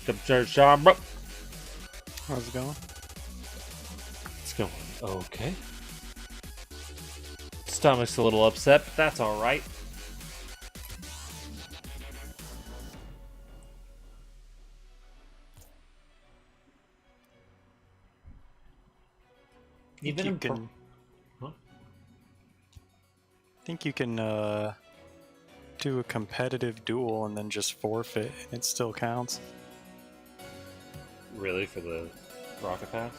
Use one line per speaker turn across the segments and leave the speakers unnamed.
Bro.
How's it going?
It's going okay. Stomach's a little upset, but that's alright. Even in
think you can do a competitive duel and then just forfeit. It still counts.
Really, for the Rocket Pass?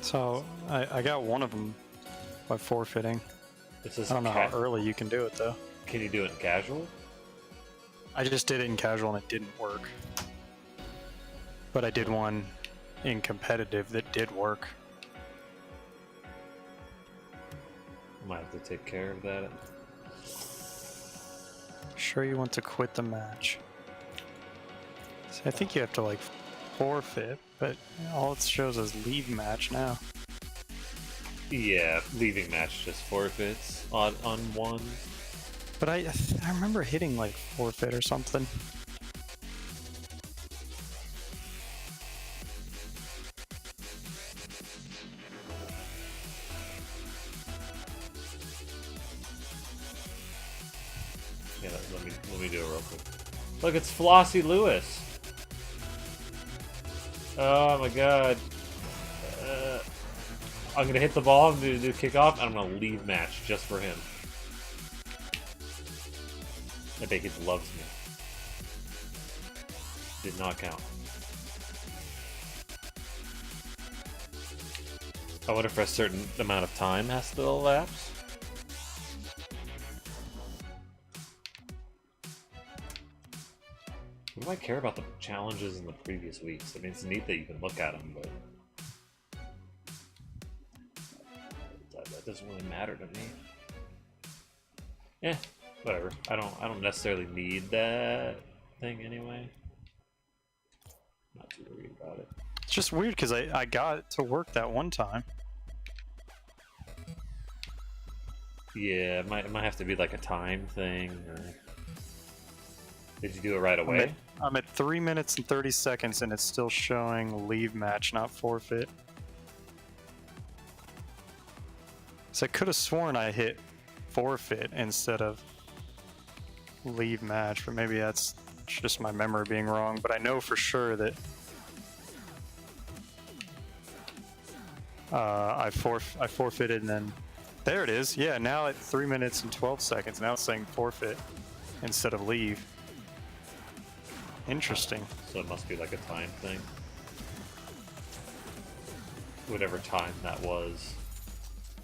So I got one of them by forfeiting.
This is
I don't know how early you can do it though.
Can you do it in casual?
I just did it in casual and it didn't work. But I did one in competitive that did work.
Might have to take care of that.
Sure you want to quit the match. So I think you have to like forfeit, but all it shows is leave match now.
Yeah, leaving match just forfeits on one.
But I remember hitting like forfeit or something.
Yeah, let me do it real quick. Look, it's Flossie Lewis. Oh my god. I'm gonna hit the ball and do kickoff, and I'm gonna leave match just for him. I think he loves me. Did not count. I wonder if a certain amount of time has to elapse. What do I care about the challenges in the previous weeks? I mean, it's neat that you can look at them, but that doesn't really matter to me. Yeah, whatever. I don't necessarily need that thing anyway. Not too worried about it.
It's just weird because I got it to work that one time.
Yeah, it might have to be like a time thing. Or... Did you do it right away?
I'm at 3 minutes and 30 seconds and it's still showing leave match, not forfeit. So I could have sworn I hit forfeit instead of leave match, but maybe that's just my memory being wrong. But I know for sure that I forfeited and then there it is. Yeah, now at 3 minutes and 12 seconds, now it's saying forfeit instead of leave. Interesting.
So it must be like a time thing. Whatever time that was.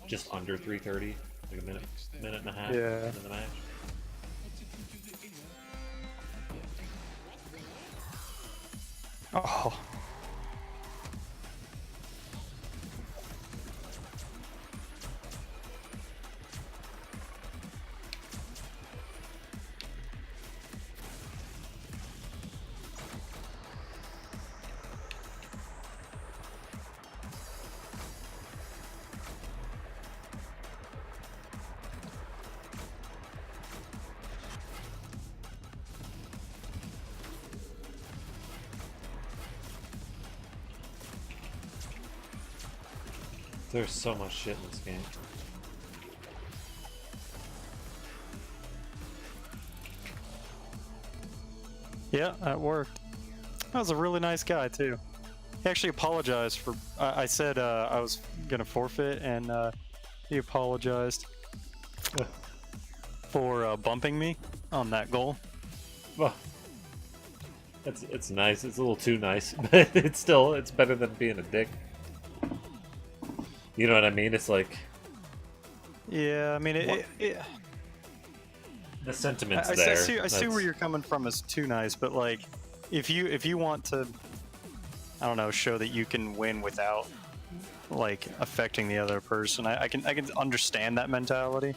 Just under 3:30, like a minute and a half in the match.
Oh.
There's so much shit in this game.
Yeah, that worked. That was a really nice guy, too. He actually apologized for... I said I was going to forfeit, and he apologized for bumping me on that goal.
Well, it's nice. It's a little too nice, but it's better than being a dick. You know what I mean? It's like...
Yeah, I mean,
the sentiment's
I
there.
I see where you're coming from as too nice, but like, if you want to, I don't know, show that you can win without like affecting the other person, I can understand that mentality.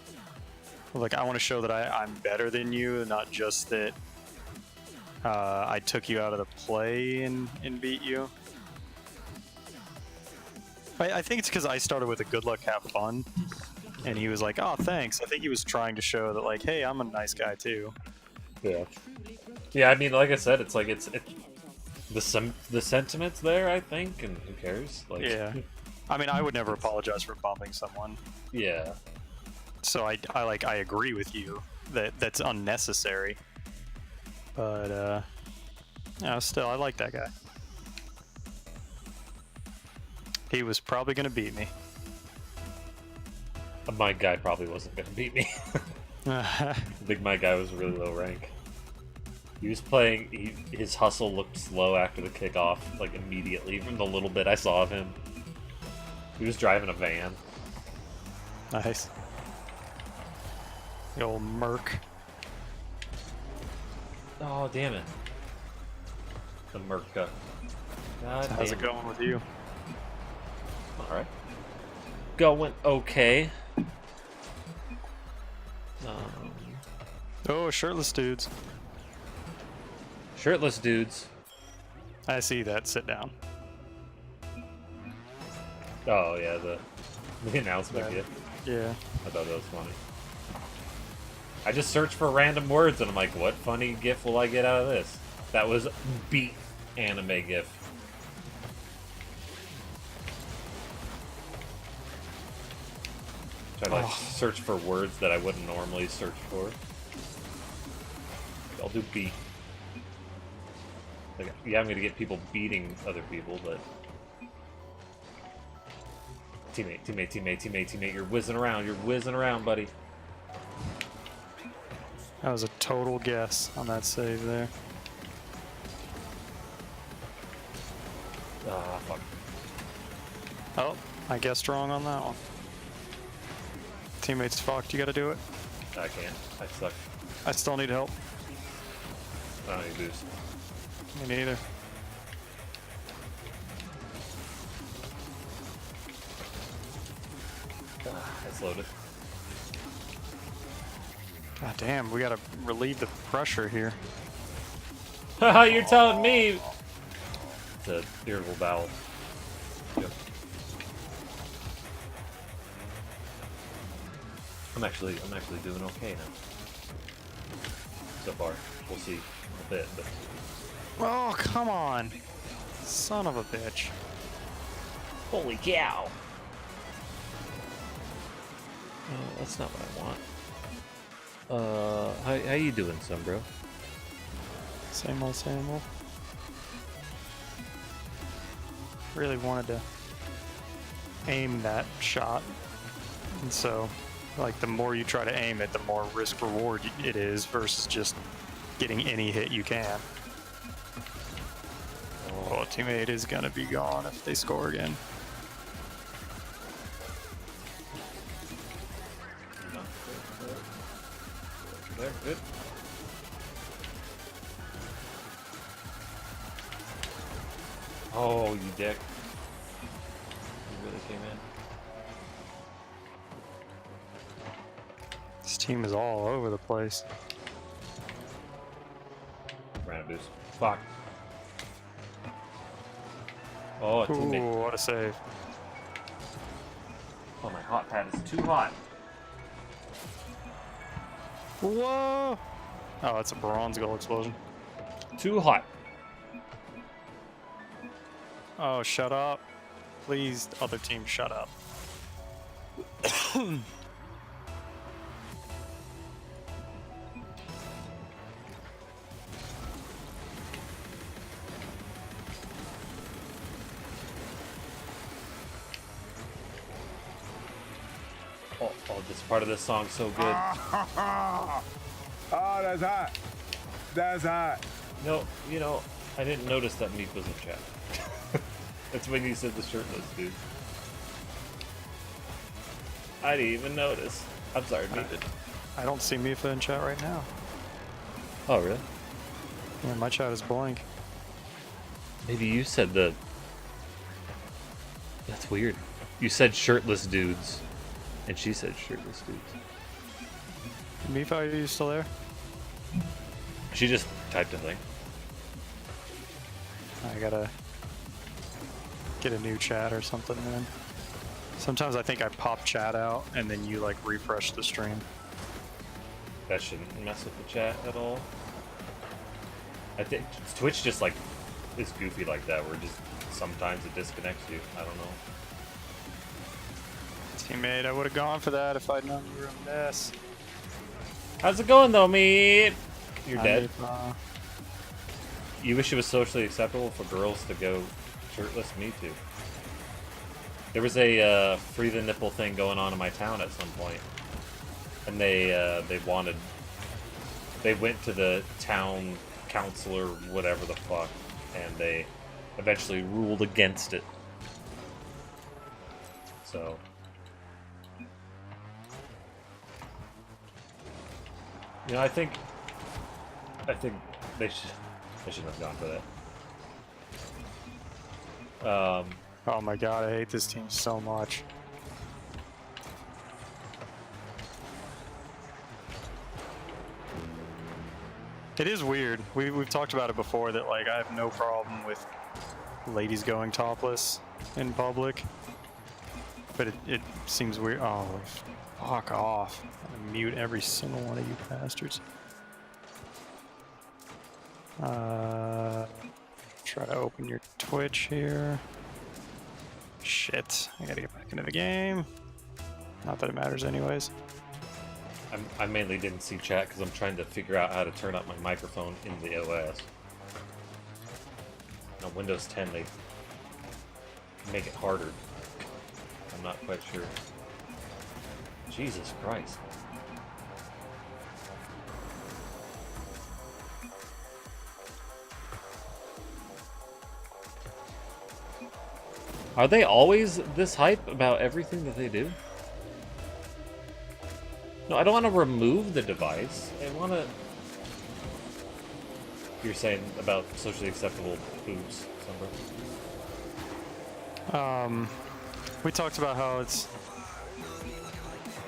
Like, I want to show that I'm better than you, not just that I took you out of the play and beat you. I think it's because I started with a good luck, have fun, and he was like, "Oh, thanks." I think he was trying to show that, like, hey, I'm a nice guy too.
Yeah. Yeah, I mean, like I said, it's like the sentiment's there, I think, and who cares? Like,
Yeah. I mean, I would never apologize for bumping someone.
yeah.
So I agree with you that that's unnecessary. But yeah, still I like that guy. He was probably gonna beat me.
My guy probably wasn't gonna beat me. I think my guy was really low rank. He was playing. His hustle looked slow after the kickoff, like immediately from the little bit I saw of him. He was driving a van.
Nice. The old Merc.
Oh damn it! The Merca. God
How's
damn
it going with you?
All right. Going okay.
Oh, shirtless dudes.
Shirtless dudes.
I see that. Sit down.
Oh yeah, the announcement
Yeah.
gift.
Yeah.
I thought that was funny. I just searched for random words and I'm like, what funny gif will I get out of this? That was beat anime gif. Try to like search for words that I wouldn't normally search for. I'll do beat. Like, yeah, I'm gonna get people beating other people, but teammate, you're whizzing around, buddy.
That was a total guess on that save there.
Ah, fuck.
Oh, I guessed wrong on that one. Teammates fucked, you gotta do it.
I can't. I suck.
I still need help.
I don't need boost.
Me neither.
It's loaded.
God damn, we gotta relieve the pressure here.
Haha, you're telling me! It's a irritable bowel. Yep. I'm actually doing okay now. So far. We'll see in a bit, but
Oh, come on. Son of a bitch.
holy cow! That's not what I want. How you doing, son, bro?
Same old, same old. Really wanted to aim that shot. And so, like, the more you try to aim it, the more risk reward it is versus just getting any hit you can. Oh, teammate is gonna be gone if they score again.
There, good. Oh, you dick. You really came in.
This team is all over the place.
Random boost. Fuck. Oh, a teammate.
Ooh, what a save.
Oh, my hot pad is too hot.
Whoa! Oh, it's a bronze goal explosion.
Too hot.
Oh, shut up. Please, other team, shut up.
Oh, this part of this song's so good.
Oh, that's hot. That's hot.
No, you know, I didn't notice that Meep was in chat. That's when you said the shirtless dude. I didn't even notice. I'm sorry, Meep.
I don't see Mifa in chat right now.
Oh, really?
Yeah, my chat is blank.
Maybe you said the... That's weird. You said shirtless dudes, and she said shirtless dudes.
Mifa, are you still there?
She just typed a thing.
I gotta get a new chat or something, man. Sometimes I think I pop chat out and then you like refresh the stream.
That shouldn't mess with the chat at all. I think Twitch just like is goofy like that, where just sometimes it disconnects you. I don't know.
Teammate, I would have gone for that if I'd known you were in this.
How's it going though, mate? You're dead.
uh,
You wish it was socially acceptable for girls to go shirtless? Me too. There was a free the nipple thing going on in my town at some point, and they went to the town council or whatever the fuck, and they eventually ruled against it. So. You know, I think they shouldn't have gone for that.
Oh my god, I hate this team so much. It is weird. We've talked about it before that like I have no problem with ladies going topless in public, but it seems weird. Oh, fuck off! I'm gonna mute every single one of you bastards. Try to open your Twitch here. Shit, I gotta get back into the game. Not that it matters anyways.
I mainly didn't see chat because I'm trying to figure out how to turn up my microphone in the OS. On Windows 10, they make it harder. I'm not quite sure. Jesus Christ. Are they always this hype about everything that they do? No, I don't want to remove the device. I want to... You're saying about socially acceptable boobs, Summer?
We talked about how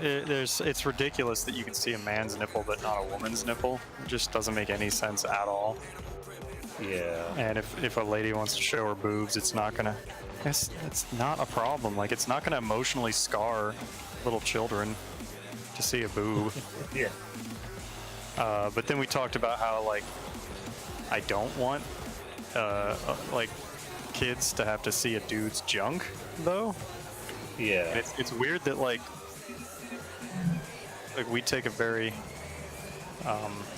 it's ridiculous that you can see a man's nipple but not a woman's nipple. It just doesn't make any sense at all.
Yeah.
And if a lady wants to show her boobs, it's not gonna... It's not a problem. Like, it's not gonna emotionally scar little children to see a boob.
Yeah.
But then we talked about how, like, I don't want, like, kids to have to see a dude's junk, though.
Yeah.
And it's weird that, like, we take a very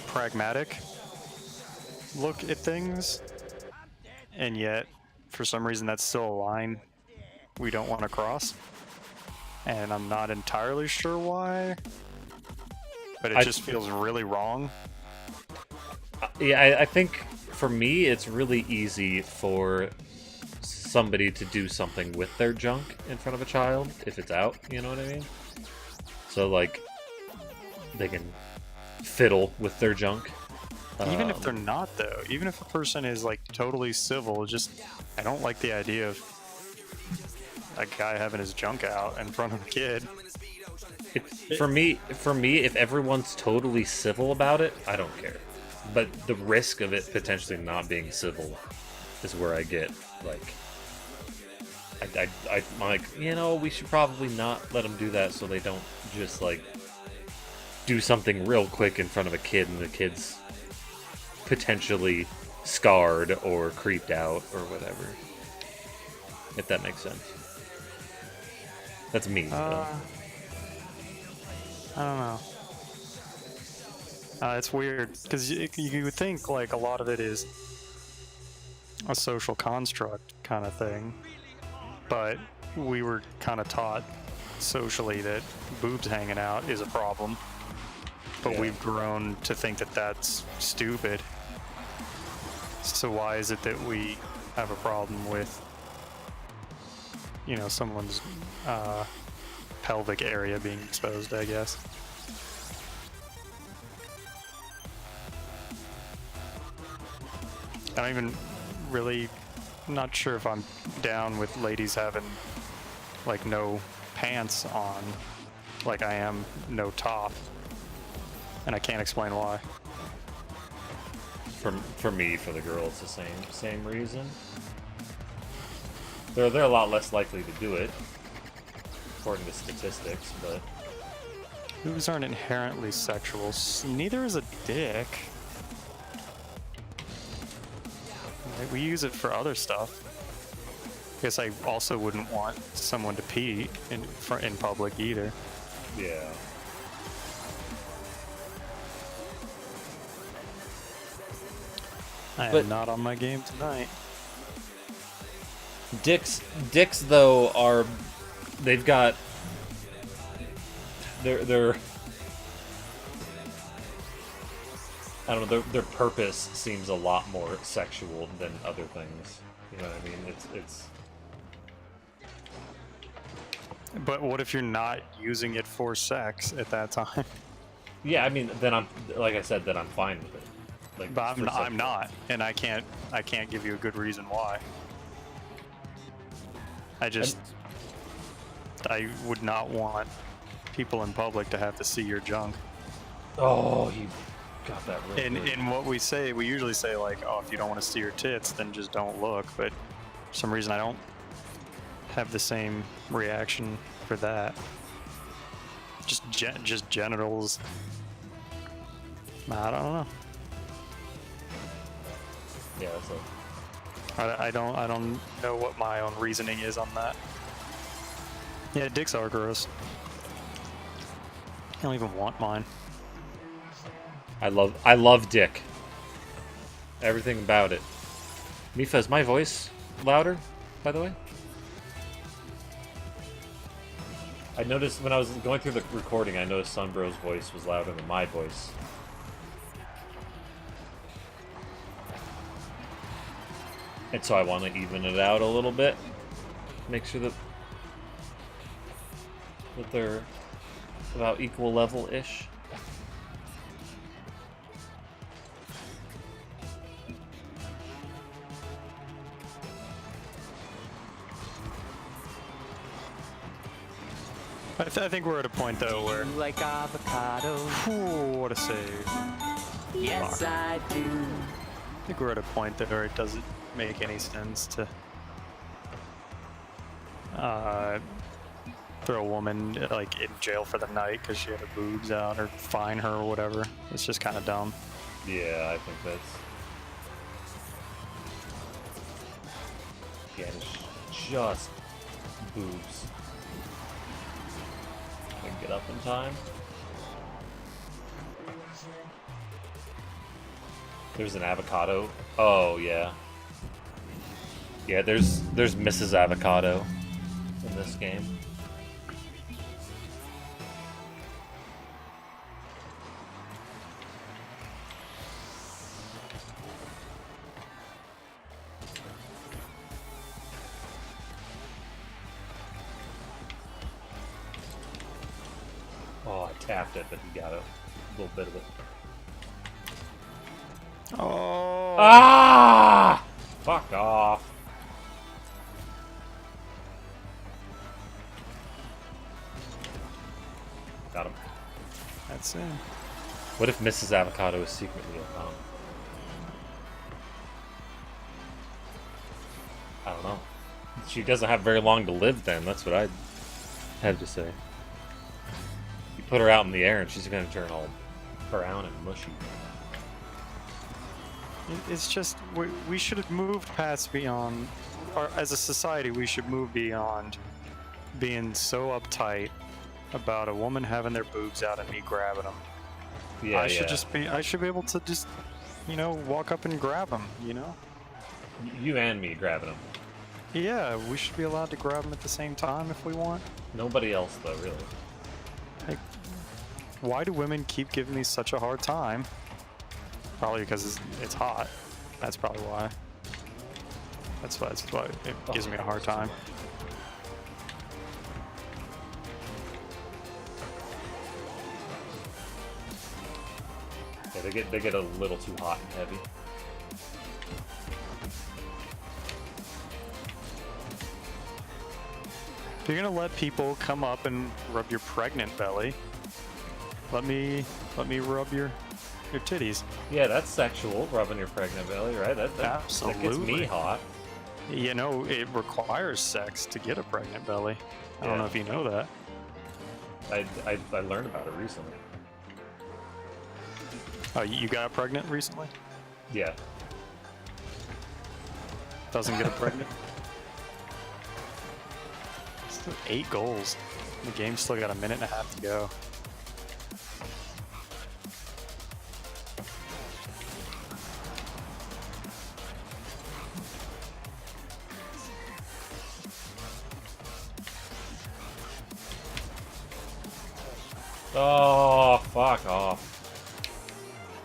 pragmatic look at things, and yet, for some reason, that's still a line we don't want to cross. And I'm not entirely sure why, but it just feels really wrong.
Yeah, I think for me, it's really easy for somebody to do something with their junk in front of a child if it's out, you know what I mean? So, like, they can fiddle with their junk.
Even if they're not, though, even if a person is, like, totally civil, just, I don't like the idea of a guy having his junk out in front of a kid.
For me, if everyone's totally civil about it, I don't care. But the risk of it potentially not being civil is where I get, like, I'm like, you know, we should probably not let them do that so they don't just, like, do something real quick in front of a kid and the kid's potentially scarred or creeped out or whatever. If that makes sense. That's me, though.
I don't know. It's weird, because you would think, like, a lot of it is a social construct kind of thing, but we were kind of taught socially that boobs hanging out is a problem, but
Yeah.
we've grown to think that that's stupid. So why is it that we have a problem with, you know, someone's pelvic area being exposed, I guess? I'm even really not sure if I'm down with ladies having, like, no pants on, like I am no top, and I can't explain why.
For me, for the girl, it's the same reason. They're a lot less likely to do it, according to statistics, but
Boobs aren't inherently sexual. Neither is a dick. We use it for other stuff. I guess I also wouldn't want someone to pee in public either.
Yeah.
I
But-
am not on my game tonight.
Dicks though are, they've got, they're I don't know, their purpose seems a lot more sexual than other things. You know what I mean? It's
But what if you're not using it for sex at that time?
yeah, I mean, then I'm, like I said, then I'm fine with it. Like,
But
for
I'm
sexual.
not, and I can't give you a good reason why. I would not want people in public to have to see your junk.
Oh, you got that real
And
good.
in what we say, we usually say like, oh, if you don't want to see your tits, then just don't look. But for some reason, I don't have the same reaction for that. Just genitals. I don't know.
Yeah, that's a,
I don't know what my own reasoning is on that. Yeah, dicks are gross. I don't even want mine.
I love dick. Everything about it. Mifa, is my voice louder, by the way? I noticed when I was going through the recording, I noticed Sunbro's voice was louder than my voice. And so I want to even it out a little bit. Make sure that they're about equal level-ish.
I think we're at a point though where,
You like avocado?
whew, what a save.
Yes, I do.
I think we're at a point that where it doesn't make any sense to throw a woman like in jail for the night because she had her boobs out, or fine her or whatever. It's just kind of dumb.
Yeah, I think that's... Yeah, it's just boobs. I can get up in time. There's an avocado. Oh, yeah. Yeah, there's Mrs. Avocado in this game. Oh, I tapped it, but he got a little bit of it.
Oh,
Ah! Fuck off. Got him.
that's it.
What if Mrs. Avocado is secretly a Tom? I don't know. She doesn't have very long to live then, that's what I had to say. You put her out in the air and she's gonna turn all brown and mushy.
It's just we should have moved past beyond, or as a society, we should move beyond being so uptight about a woman having their boobs out and me grabbing them.
Yeah,
I should be able to just, walk up and grab them.
You and me grabbing them.
Yeah, we should be allowed to grab them at the same time if we want.
Nobody else though, really.
Like, why do women keep giving me such a hard time? Probably because it's hot. That's probably why. That's why it gives me a hard time.
Yeah, they get a little too hot and heavy.
If you're gonna let people come up and rub your pregnant belly, let me rub your titties.
Yeah, that's sexual, rubbing your pregnant belly, right? That gets me
Absolutely.
hot.
It requires sex to get a pregnant belly. I don't know
Yeah.
if you know that.
I learned about it recently.
Oh, you got pregnant recently?
Yeah.
Doesn't get it pregnant. Still 8 goals. The game's still got a minute and a half to go.
Oh, fuck off.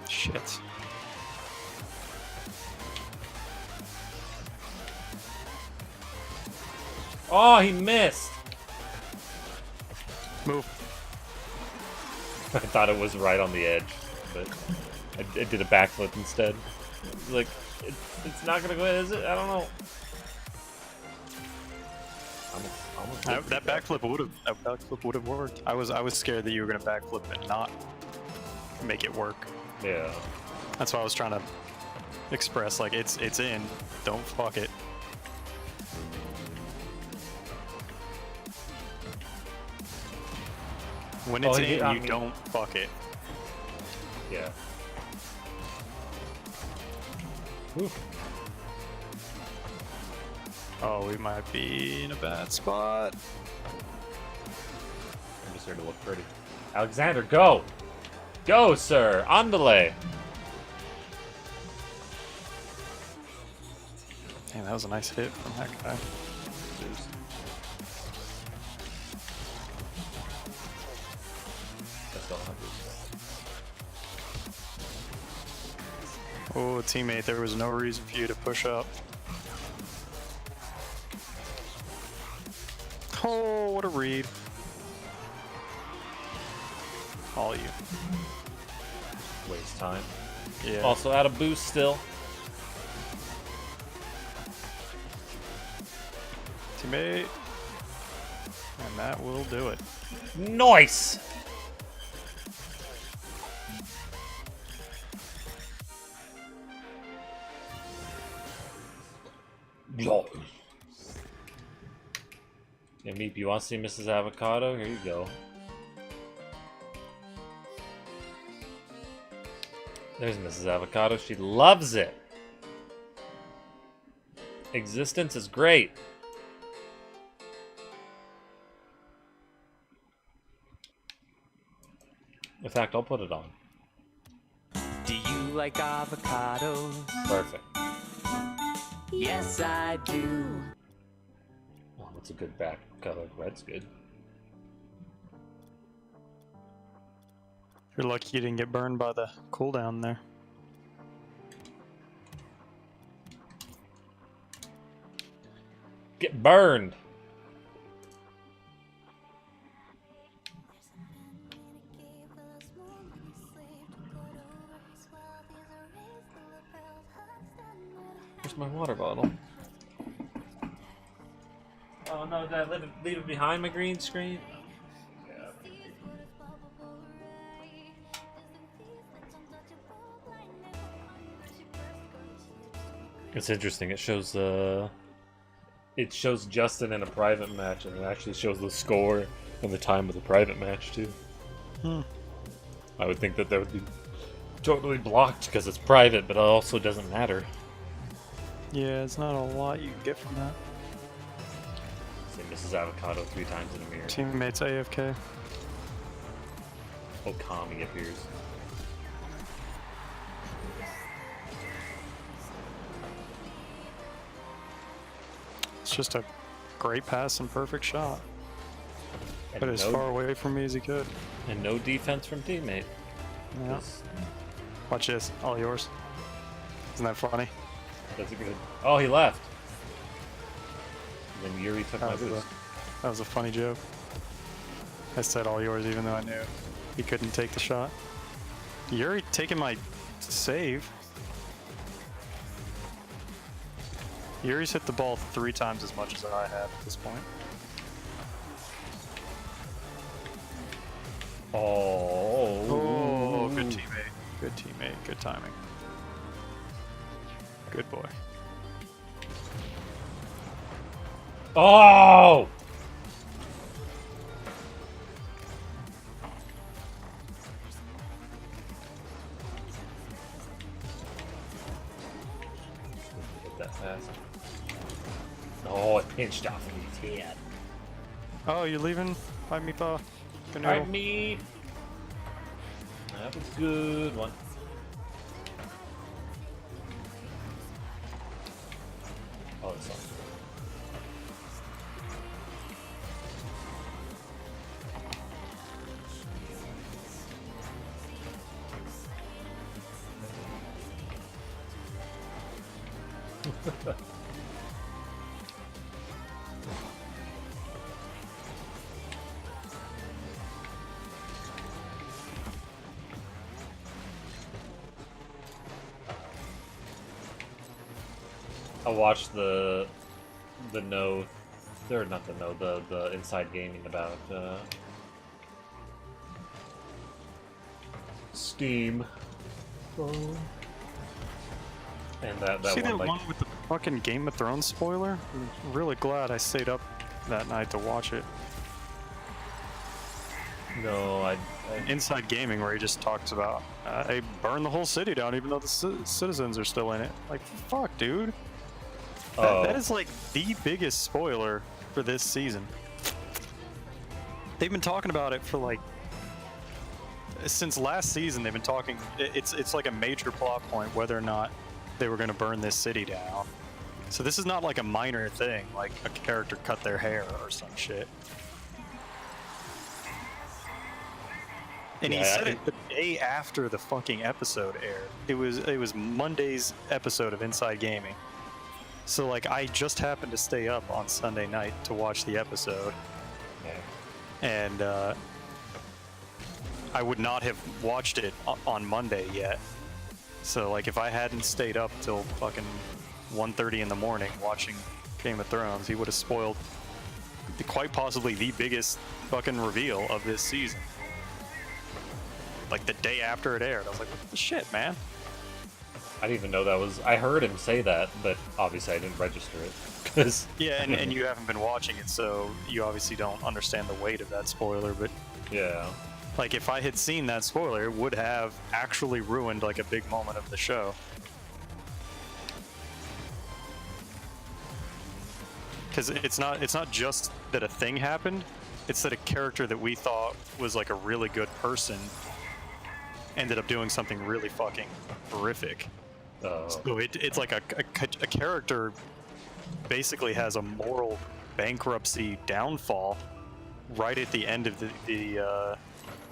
Shit.
Oh, he missed.
Move.
I thought it was right on the edge, but I did a backflip instead. Like, it's not gonna go in, is it? I don't know.
That backflip would have worked. I was scared that you were gonna backflip and not make it work.
Yeah.
That's why I was trying to express, like, it's in. Don't fuck it. When it's in, you don't fuck it.
Yeah. Oof.
Oh, we might be in a bad spot.
I'm just here to look pretty. Alexander, go! Go, sir! On delay!
Damn, that was a nice hit from that guy. Oh, teammate, there was no reason for you to push up. Oh, what a read. All you.
Waste time.
Yeah.
Also out of boost still.
Teammate. And that will do it.
Nice! Yo. Yeah, Meep, you want to see Mrs. Avocado? Here you go. There's Mrs. Avocado. She loves it. Existence is great. In fact, I'll put it on.
Do you like avocados?
Perfect.
Yes, I do.
Oh, that's a good back color. Red's good.
You're lucky you didn't get burned by the cooldown there.
Get burned! Where's my water bottle? Oh no, did I leave it behind my green screen? It's interesting. It shows Justin in a private match, and it actually shows the score and the time of the private match too. I would think that would be totally blocked because it's private, but it also doesn't matter.
Yeah, it's not a lot you can get from that.
Say Mrs. Avocado 3 times in a mirror.
Teammates AFK.
Okami appears.
It's just a great pass and perfect shot.
And
But as far away from me as he could.
And no defense from teammate.
Yeah. Watch this. All yours. Isn't that funny?
That's a good. Oh, he left. And then Yuri took my boost.
That was a funny joke. I said all yours even though I knew he couldn't take the shot. Yuri taking my save. Yuri's hit the ball 3 times as much as I have at this point. Oh, good teammate. Good teammate. Good timing. Good boy.
Oh! Hit that fast. Oh, it pinched off his head.
Oh, you're leaving? Bye, Meepa. Canoe.
Alright, me. That was a good one. Oh, it's on. I watched the no, or not the no, the inside gaming about Steam. And that
See
one,
that
like,
one with the fucking Game of Thrones spoiler? I'm really glad I stayed up that night to watch it.
no, I
Inside Gaming, where he just talks about, they burned the whole city down even though the citizens are still in it. Like, fuck, dude. That is like the biggest spoiler for this season. They've been talking about it for like since last season. They've been talking. It's like a major plot point whether or not they were going to burn this city down. So this is not like a minor thing, like a character cut their hair or some shit. And he
Yeah,
said it the day after the fucking episode aired. It was Monday's episode of Inside Gaming. So like I just happened to stay up on Sunday night to watch the episode, and I would not have watched it on Monday yet. So like if I hadn't stayed up till fucking 1:30 in the morning watching Game of Thrones, he would have spoiled quite possibly the biggest fucking reveal of this season. Like the day after it aired, I was like, what the shit, man?
I didn't even know that was. I heard him say that, but obviously I didn't register it. Cause
Yeah, and you haven't been watching it, so you obviously don't understand the weight of that spoiler, but
yeah,
like if I had seen that spoiler, it would have actually ruined like a big moment of the show. Because it's not just that a thing happened, it's that a character that we thought was like a really good person ended up doing something really fucking horrific. So it's like a character basically has a moral bankruptcy downfall right at the end of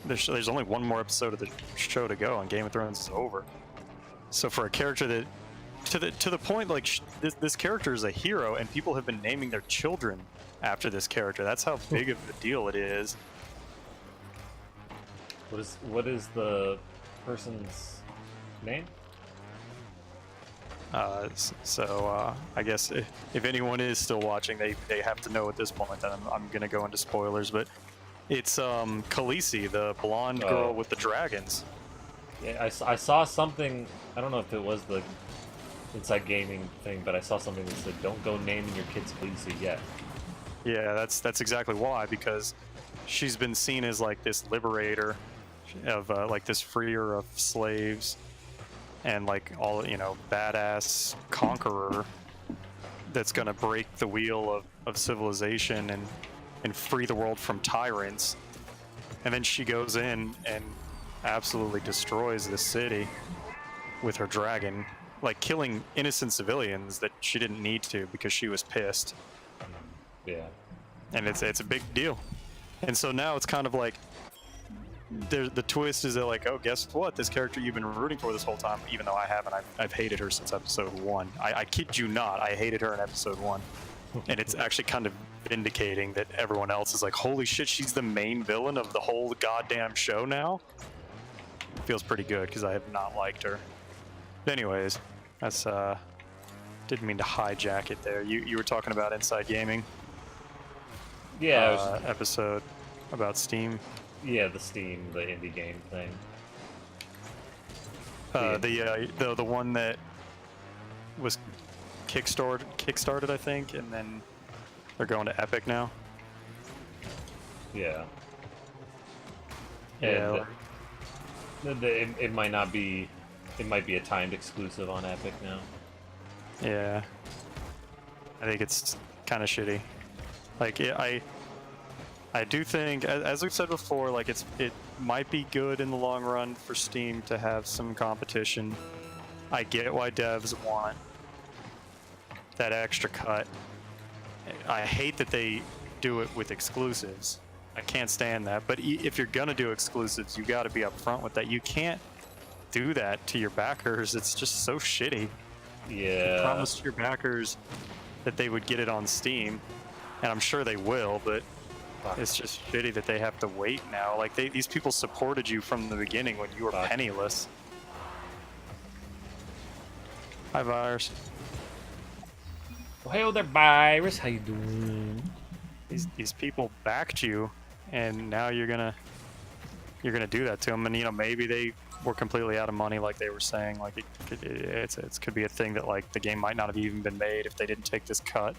there's only one more episode of the show to go and Game of Thrones is over. So for a character that to the point like this character is a hero and people have been naming their children after this character. That's how big of a deal it is.
what is the person's name?
I guess if anyone is still watching, they have to know at this point that I'm gonna go into spoilers, but it's Khaleesi, the blonde girl with the dragons.
Yeah, I saw something. I don't know if it was the Inside Gaming thing, but I saw something that said, "Don't go naming your kids Khaleesi yet."
Yeah, that's exactly why, because she's been seen as like this liberator of like this freer of slaves and like all, you know, badass conqueror that's gonna break the wheel of civilization and free the world from tyrants. And then she goes in and absolutely destroys the city with her dragon, like killing innocent civilians that she didn't need to because she was pissed.
Yeah.
And it's a big deal. And so now it's kind of like the twist is that like, oh, guess what? This character you've been rooting for this whole time, even though I haven't. I've hated her since episode 1. I kid you not, I hated her in episode 1. And it's actually kind of vindicating that everyone else is like, holy shit, she's the main villain of the whole goddamn show now? It feels pretty good because I have not liked her. But anyways, that's didn't mean to hijack it there. You were talking about Inside Gaming.
Yeah.
Episode about Steam.
Yeah, the Steam, the indie game thing.
The one that was kickstarted, I think, and then they're going to Epic now.
Yeah.
Yeah.
And it might not be. It might be a timed exclusive on Epic now.
Yeah. I think it's kind of shitty. Like I do think, as we've said before, like it might be good in the long run for Steam to have some competition. I get why devs want that extra cut. I hate that they do it with exclusives. I can't stand that. But if you're gonna do exclusives, you got to be upfront with that. You can't do that to your backers. It's just so shitty.
Yeah.
You promised your backers that they would get it on Steam, and I'm sure they will, but it's just shitty that they have to wait now. Like these people supported you from the beginning when you were penniless. Hi, Virus.
Well, hey there, Virus. How you doing?
These people backed you, and now you're gonna do that to them. And you know, maybe they were completely out of money, like they were saying. Like it could be a thing that like the game might not have even been made if they didn't take this cut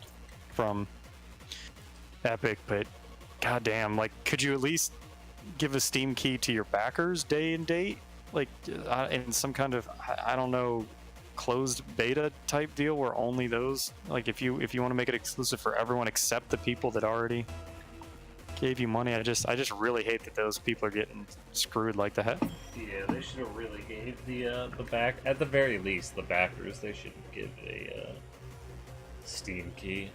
from Epic. But goddamn, like, could you at least give a Steam key to your backers day and date, like in some kind of, I don't know, closed beta type deal where only those, like if you want to make it exclusive for everyone except the people that already gave you money. I just really hate that those people are getting screwed like that.
Yeah, they should have really gave the back, at the very least, the backers. They should give a Steam key.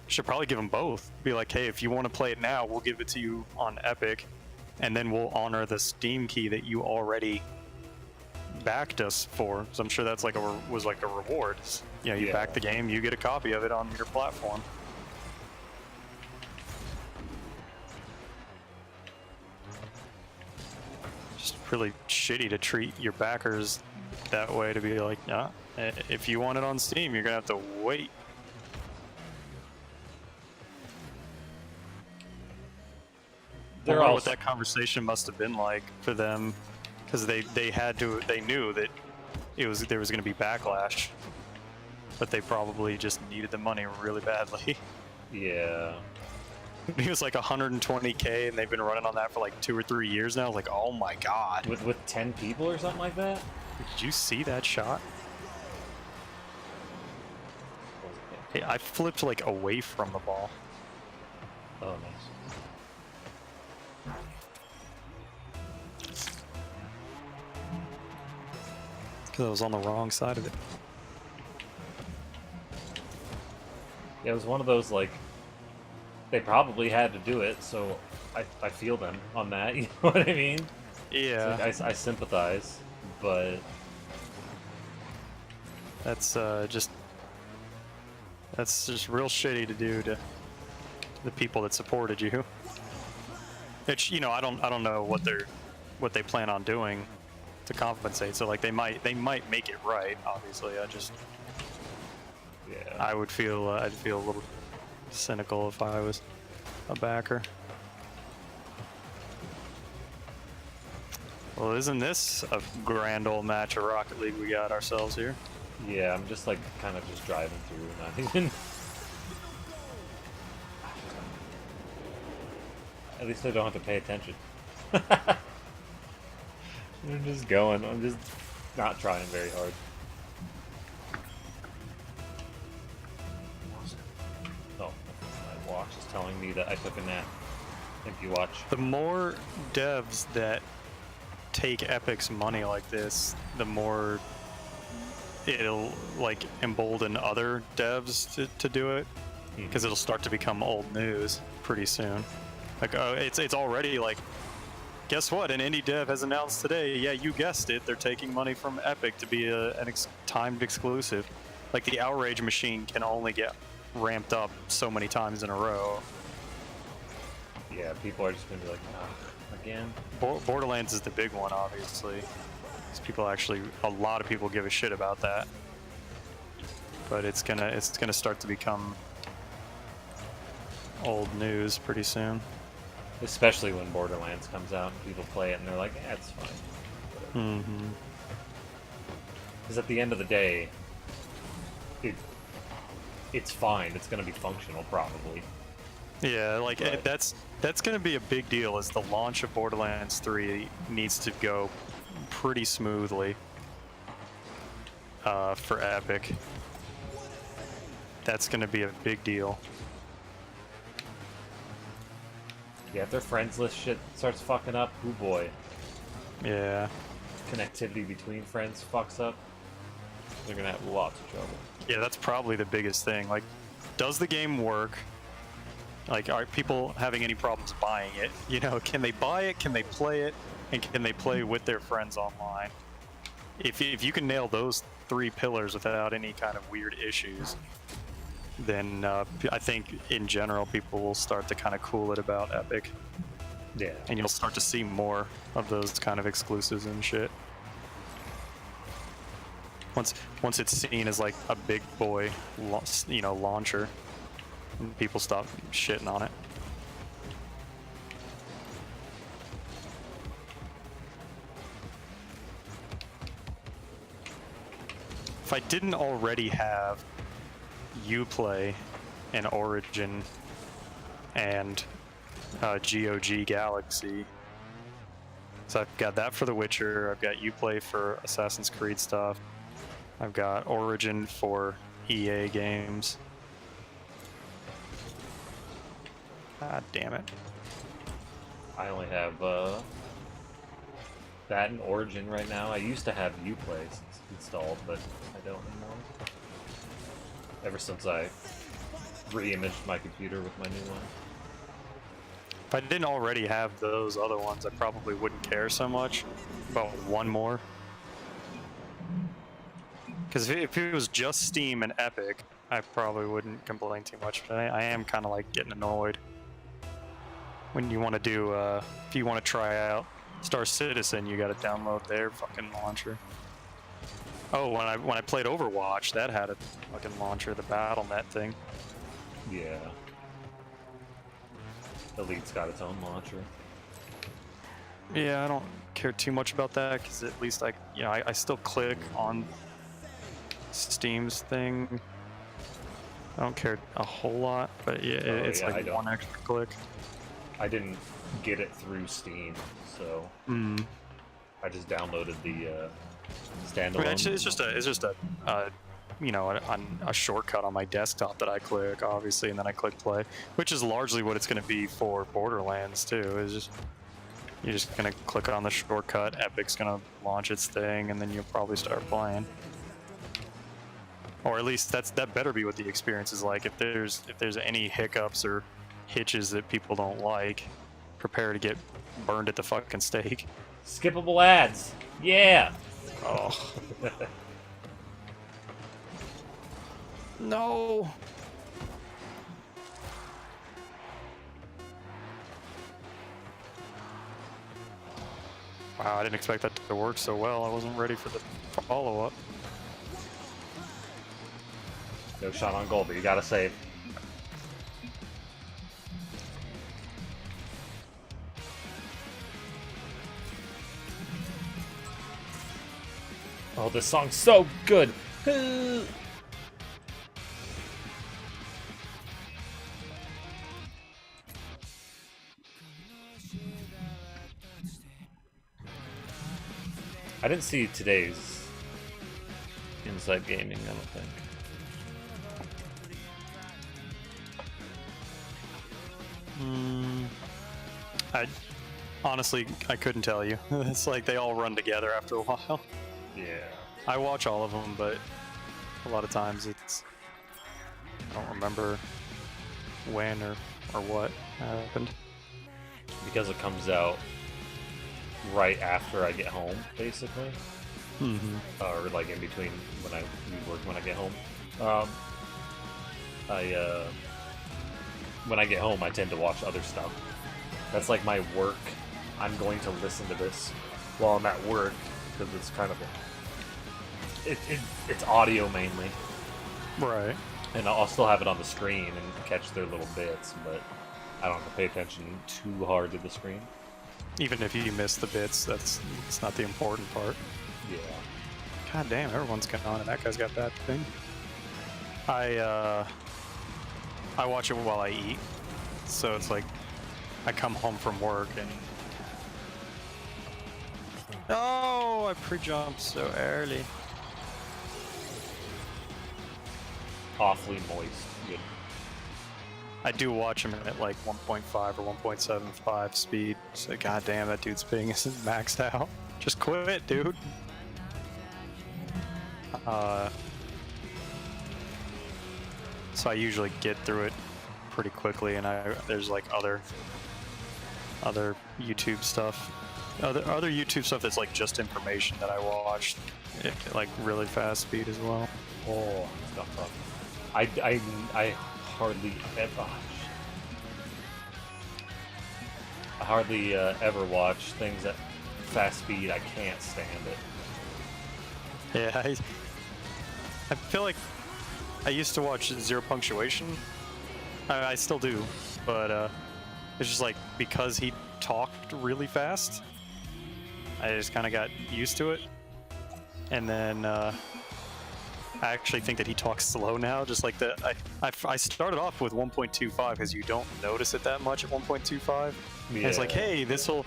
Should probably give them both. Be like, hey, if you want to play it now, we'll give it to you on Epic, and then we'll honor the Steam key that you already backed us for. So I'm sure that's like was like a reward. You know, you back the game, you get a copy of it on your platform. Just really shitty to treat your backers that way, to be like, nah, if you want it on Steam, you're gonna have to wait. I wonder what that conversation must have been like for them, because they knew that there was going to be backlash, but they probably just needed the money really badly.
Yeah.
It was like 120K, and they've been running on that for like 2 or 3 years now. I was like, oh my god.
With 10 people or something like that?
Did you see that shot? Hey, I flipped like away from the ball.
Oh, nice.
Because I was on the wrong side of it.
Yeah, it was one of those, like, they probably had to do it, so I feel them on that, you know what I mean?
Yeah.
Like, I sympathize, but...
That's just real shitty to do to the people that supported you. It's, you know, I don't know what they plan on doing to compensate. So like they might make it right. Obviously, I'd feel a little cynical if I was a backer. Well, isn't this a grand old match of Rocket League we got ourselves here?
Yeah, I'm just like kind of just driving through, not even. At least I don't have to pay attention. I'm just going. I'm just not trying very hard. Oh, my watch is telling me that I took a nap. Thank you, watch.
The more devs that take Epic's money like this, the more it'll like embolden other devs to do it, because it'll start to become old news pretty soon. Like, oh, it's already like, guess what? An indie dev has announced today. Yeah, you guessed it. They're taking money from Epic to be an timed exclusive. Like the outrage machine can only get ramped up so many times in a row.
Yeah, people are just gonna be like, oh, again.
Borderlands is the big one, obviously. A lot of people give a shit about that. But it's gonna start to become old news pretty soon.
Especially when Borderlands comes out and people play it and they're like, yeah, it's fine. Because at the end of the day, it's fine. It's going to be functional, probably.
Yeah, like that's going to be a big deal. Is the launch of Borderlands 3 needs to go pretty smoothly for Epic. that's going to be a big deal.
Yeah, if their friends list shit starts fucking up, oh boy.
Yeah.
Connectivity between friends fucks up. They're gonna have lots of trouble.
Yeah, that's probably the biggest thing. Like, does the game work? Like, are people having any problems buying it? You know, can they buy it? Can they play it? And can they play with their friends online? If you can nail those 3 pillars without any kind of weird issues, then I think in general people will start to kind of cool it about Epic.
Yeah.
And you'll start to see more of those kind of exclusives and shit. Once it's seen as like a big boy, you know, launcher, and people stop shitting on it. If I didn't already have Uplay and Origin and GOG Galaxy, so I've got that for The Witcher, I've got Uplay for Assassin's Creed stuff, I've got Origin for EA games. God damn it.
I only have that and Origin right now. I used to have Uplay installed, but I don't anymore. Ever since I re-imaged my computer with my new one.
If I didn't already have those other ones, I probably wouldn't care so much about one more. Because if it was just Steam and Epic, I probably wouldn't complain too much. But I am kind of like getting annoyed when you want to do, if you want to try out Star Citizen, you got to download their fucking launcher. Oh, when I played Overwatch, that had a fucking launcher, the BattleNet thing.
Yeah. Elite's got its own launcher.
Yeah, I don't care too much about that because at least I still click on Steam's thing. I don't care a whole lot, but yeah, it's like one extra click.
I didn't get it through Steam, so I just downloaded the standalone.
I mean, it's just a you know, a shortcut on my desktop that I click, obviously, and then I click play, which is largely what it's going to be for Borderlands too. Is just you're just going to click on the shortcut. Epic's going to launch its thing, and then you'll probably start playing. Or at least that better be what the experience is like. If there's any hiccups or hitches that people don't like, prepare to get burned at the fucking stake.
Skippable ads. Yeah.
Oh. No. Wow, I didn't expect that to work so well. I wasn't ready for the follow-up.
No shot on goal, but you gotta save. Oh, this song's so good. I didn't see today's Inside Gaming, I don't think.
I honestly, I couldn't tell you. It's like they all run together after a while.
Yeah.
I watch all of them, but a lot of times I don't remember when or what happened.
Because it comes out right after I get home, basically. Or like in between when I leave work when I get home. When I get home, I tend to watch other stuff. That's like my work. I'm going to listen to this while I'm at work because it's kind of it's audio mainly,
Right.
and I'll still have it on the screen and catch their little bits, but I don't have to pay attention too hard to the screen.
Even if you miss the bits, it's not the important part.
Yeah.
God damn, everyone's gone, and that guy's got that thing. I watch it while I eat, so it's like I come home from work and I pre-jumped so early.
awfully moist. Good.
I do watch him at like 1.5 or 1.75 speed. So goddamn, that dude's ping isn't maxed out. Just quit, dude. So I usually get through it pretty quickly, and there's like other YouTube stuff, other YouTube stuff that's like just information that I watch, like really fast speed as well.
Oh, stuff up. I hardly ever. I hardly ever watch things at fast speed. I can't stand it.
Yeah, I feel like I used to watch Zero Punctuation. I still do, but it's just like because he talked really fast, I just kind of got used to it. And then I actually think that he talks slow now. Just like I started off with 1.25 because you don't notice it that much at 1.25. Yeah. It's like, hey, this will,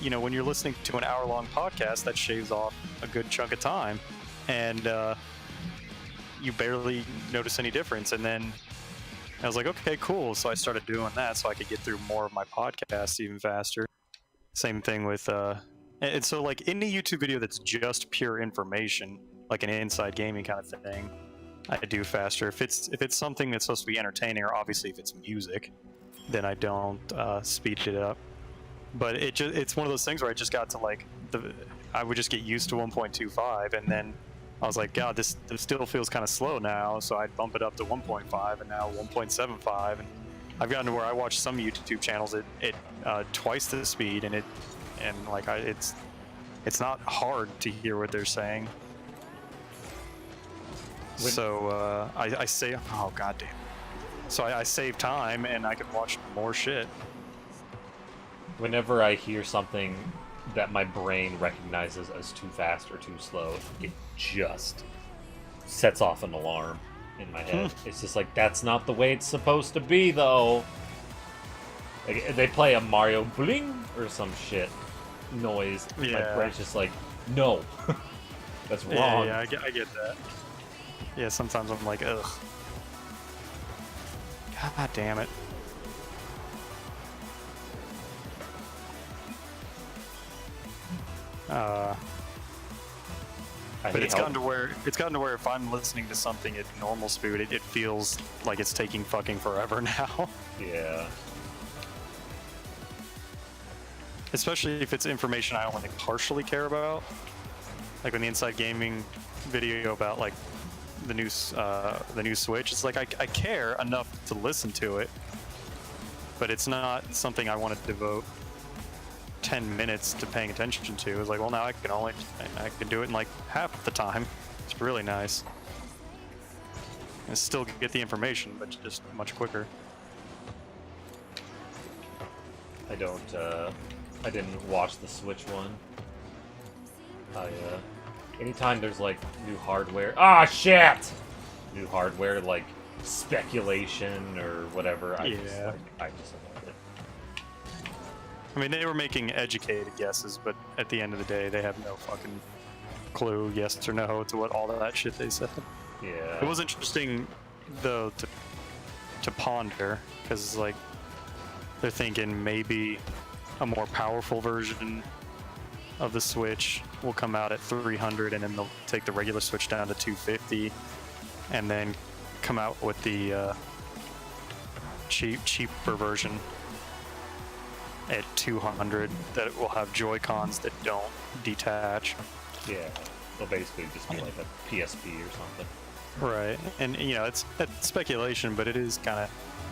you know, when you're listening to an hour-long podcast, that shaves off a good chunk of time, and you barely notice any difference. And then I was like, okay, cool. So I started doing that so I could get through more of my podcasts even faster. Same thing with, and so like any YouTube video that's just pure information, like an inside gaming kind of thing, I do faster. If it's something that's supposed to be entertaining, or obviously if it's music, then I don't speed it up. But it's one of those things where I just got to like I would just get used to 1.25, and then I was like, God, this still feels kind of slow now, so I'd bump it up to 1.5, and now 1.75, and I've gotten to where I watch some YouTube channels at twice the speed, and it's not hard to hear what they're saying. So I say, oh goddamn. So I save time, and I can watch more shit.
Whenever I hear something that my brain recognizes as too fast or too slow, it just sets off an alarm in my head. It's just like, that's not the way it's supposed to be, though. Like, they play a Mario bling or some shit noise.
Yeah.
My brain's just like, no, that's wrong.
Yeah, I get that. Yeah, sometimes I'm like, ugh. God damn it. But it's gotten to where if I'm listening to something at normal speed, it feels like it's taking fucking forever now.
Yeah.
Especially if it's information I only partially care about. Like when the Inside Gaming video about like the new Switch, it's like I care enough to listen to it, but it's not something I want to devote 10 minutes to paying attention to. It's like, well, now I can do it in like half the time. It's really nice. And still get the information, but just much quicker.
I didn't watch the Switch one. Anytime there's like new hardware, shit! New hardware, like speculation or whatever, I just avoid it.
I mean, they were making educated guesses, but at the end of the day, they have no fucking clue, yes or no, to what all of that shit they said.
Yeah.
It was interesting, though, to ponder, because, like, they're thinking maybe a more powerful version of the Switch will come out at 300, and then they'll take the regular Switch down to 250, and then come out with the cheaper version at 200 that will have Joy-Cons that don't detach.
Yeah, they'll basically just be like a PSP or something.
Right, and you know, it's speculation, but it is kind of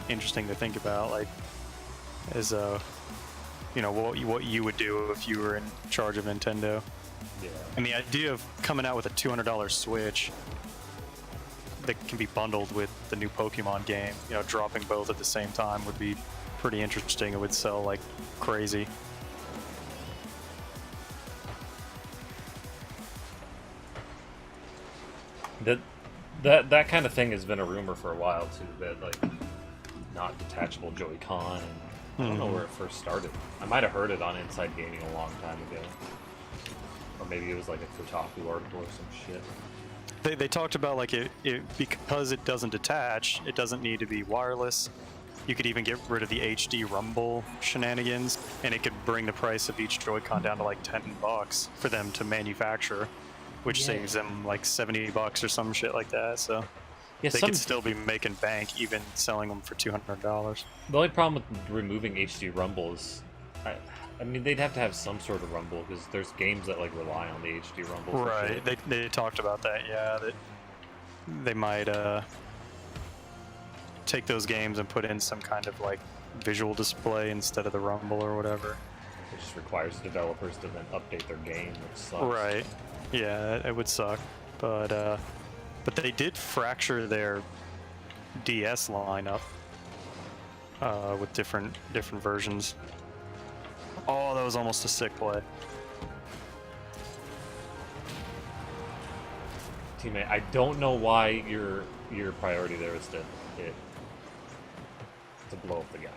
interesting to think about, like, as you know, what you would do if you were in charge of Nintendo.
Yeah.
And the idea of coming out with a $200 Switch that can be bundled with the new Pokemon game, you know, dropping both at the same time would be pretty interesting. It would sell like crazy.
That kind of thing has been a rumor for a while too. That like not detachable Joy-Con, and I don't know where it first started. I might have heard it on Inside Gaming a long time ago, or maybe it was like a Kotaku article or some shit.
They talked about like it because it doesn't detach, it doesn't need to be wireless. You could even get rid of the HD rumble shenanigans, and it could bring the price of each Joy-Con down to like $10 for them to manufacture, which saves them like $70 or some shit like that. So
Yeah,
they could still be making bank even selling them for $200.
The only problem with removing HD rumble is, I mean, they'd have to have some sort of rumble because there's games that like rely on the HD rumble. For
Right.
sure.
They talked about that. Yeah, that they might take those games and put in some kind of like visual display instead of the rumble or whatever.
It just requires developers to then update their game, which sucks.
Right. Yeah, it would suck, but they did fracture their DS lineup with different versions. Oh, that was almost a sick play.
Teammate, I don't know why your priority there is to blow up the guy.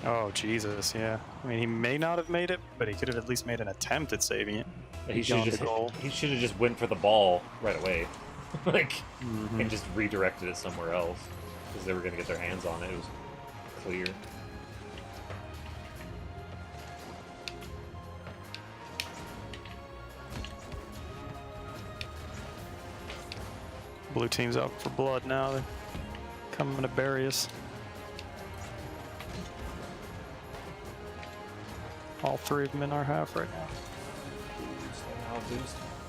Oh Jesus, yeah. I mean, he may not have made it, but he could have at least made an attempt at saving it.
He should have just went for the ball right away, like, and just redirected it somewhere else because they were gonna get their hands on it. It was clear.
Blue team's out for blood now. They're coming to bury us. All three of them in our half right now.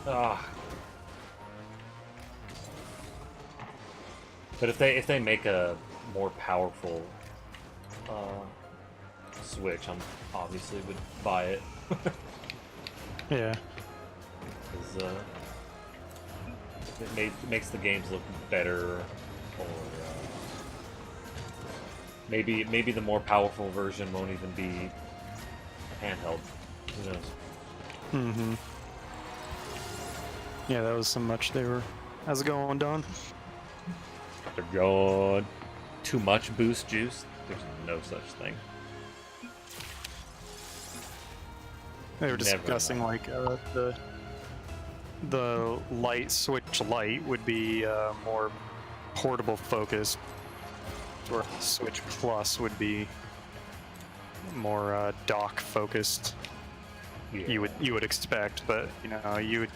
Ah. But if they make a more powerful Switch, I'm obviously would buy it.
Yeah.
Because it makes the games look better, or maybe the more powerful version won't even be handheld. Who knows?
Mm-hmm. Yeah, that was so much they were. How's it going, Don?
They're going too much boost juice. There's no such thing.
They were
Never
discussing like the light Switch Lite would be more portable focused, where Switch Plus would be more dock focused.
Yeah.
You would expect, but you know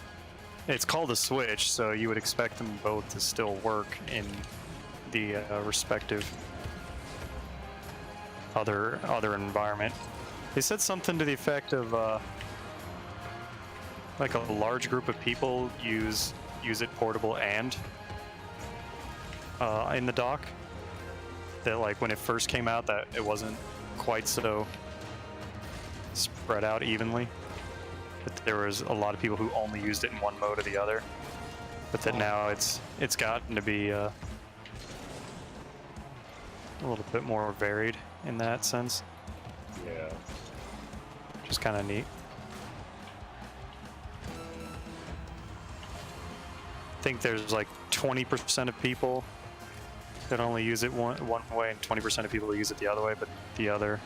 it's called a Switch, so you would expect them both to still work in the respective other environment. They said something to the effect of like a large group of people use it portable and in the dock. That like when it first came out, that it wasn't quite so spread out evenly. But there was a lot of people who only used it in one mode or the other. But that now it's gotten to be a little bit more varied in that sense.
Yeah.
Which is kind of neat. I think there's like 20% of people that only use it one way, and 20% of people use it the other way, but the other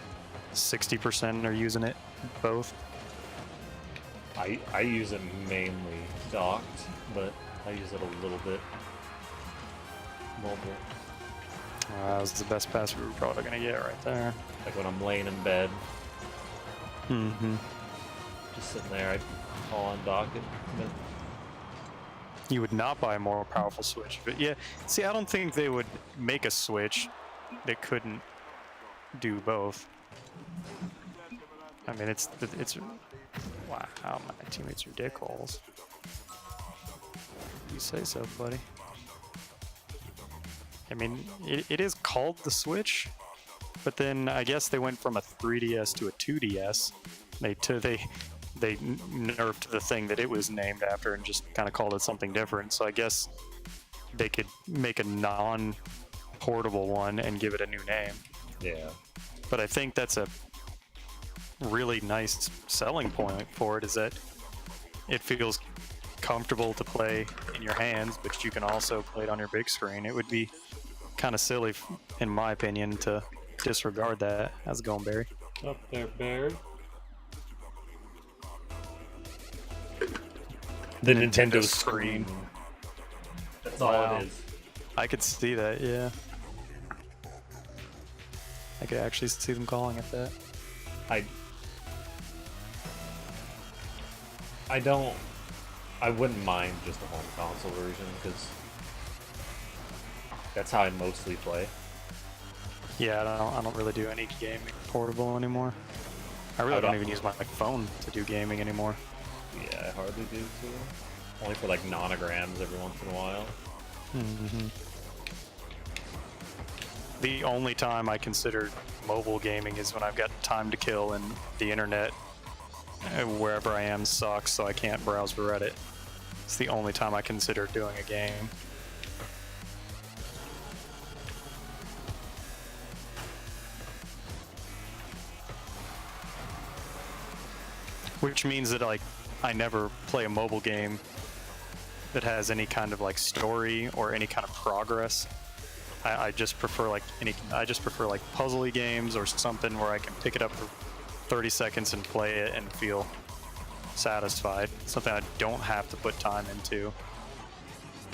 60% are using it both.
I use it mainly docked, but I use it a little bit mobile.
That was the best pass we were probably gonna get right there.
Like when I'm laying in bed,
Mm-hmm.
just sitting there, I call on dock it. But
You would not buy a more powerful Switch, but yeah. See, I don't think they would make a Switch that couldn't do both. I mean, it's wow, my teammates are dickholes. You say so, buddy. I mean, it is called the Switch, but then I guess they went from a 3DS to a 2DS. They nerfed the thing that it was named after and just kind of called it something different. So I guess they could make a non-portable one and give it a new name.
yeah.
But I think that's a really nice selling point for it, is that it feels comfortable to play in your hands, but you can also play it on your big screen. It would be kind of silly, in my opinion, to disregard that. How's it going, Barry?
Up there, Barry. The Nintendo screen. That's all
Wow.
it is.
I could see that, yeah. I could actually see them calling it that.
I wouldn't mind just a home console version because that's how I mostly play.
Yeah, I don't really do any gaming portable anymore. I really don't even use my phone to do gaming anymore.
Yeah, I hardly do too. Only for like nonograms every once in a while.
The only time I consider mobile gaming is when I've got time to kill and the internet wherever I am sucks, so I can't browse Reddit. It's the only time I consider doing a game. Which means that like I never play a mobile game that has any kind of like story or any kind of progress. I just prefer like puzzly games or something where I can pick it up for 30 seconds and play it and feel satisfied. Something I don't have to put time into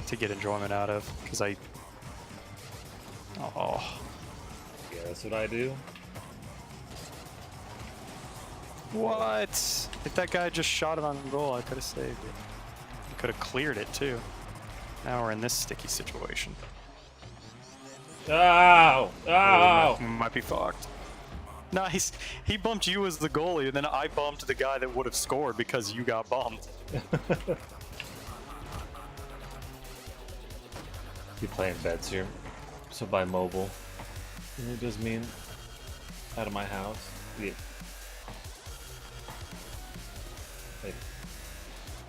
to get enjoyment out of, because
Yeah, that's what I do.
What? If that guy just shot it on goal, I could have saved it. I could have cleared it too. Now we're in this sticky situation.
Ow! Ow!
We might be fucked. Nice. He bumped you as the goalie, and then I bumped the guy that would have scored because you got bumped.
You playing beds here, so by mobile. And it does mean out of my house. Yeah. Like,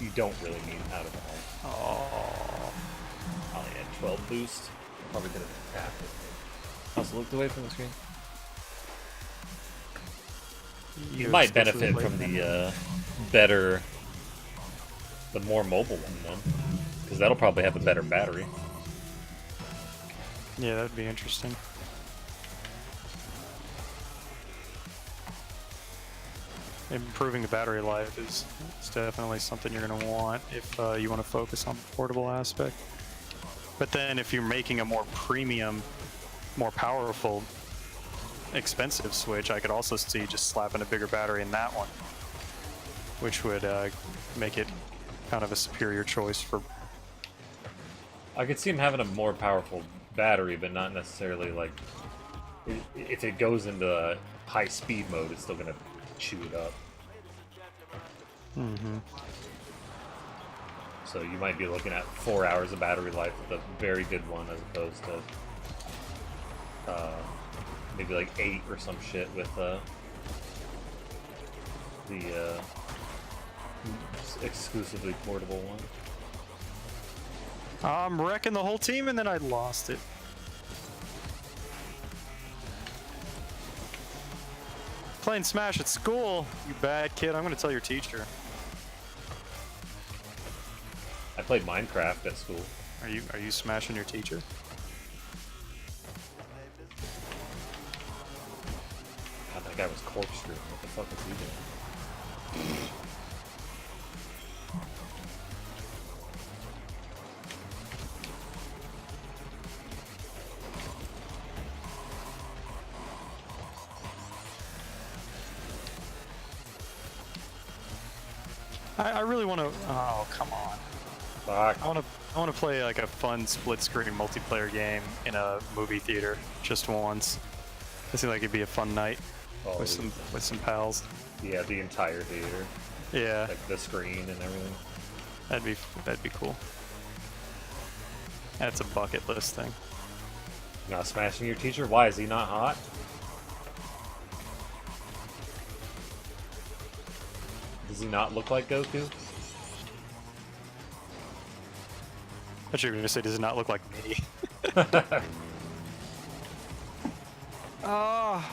you don't really mean out of the house.
Oh.
I only had 12 boost. Probably could have tapped it. Also looked away from the screen. You might benefit from the the more mobile one then, because that'll probably have a better battery.
Yeah, that'd be interesting. Improving the battery life is definitely something you're going to want if you want to focus on the portable aspect. But then if you're making a more premium, more powerful, expensive Switch, I could also see just slapping a bigger battery in that one, which would make it kind of a superior choice for...
I could see him having a more powerful battery, but not necessarily like... If it goes into high speed mode, it's still going to chew it up.
Mm-hmm.
So you might be looking at 4 hours of battery life with a very good one, as opposed to maybe like 8 or some shit with the exclusively portable one.
I'm wrecking the whole team and then I lost it. Playing Smash at school, you bad kid. I'm gonna tell your teacher.
I played Minecraft at school.
Are you smashing your teacher?
God, that guy was corkscrewing. What the fuck was he doing?
I really want to. Oh, come on.
Fuck.
I want to play like a fun split-screen multiplayer game in a movie theater just once. I seems like it'd be a fun night
Oh,
with some pals.
yeah, the entire theater,
Yeah,
like the screen and everything.
that'd be cool. That's a bucket list thing.
Not smashing your teacher? Why, is he not hot? Does he not look like Goku?
I thought you were gonna say, does it not look like me? Ah.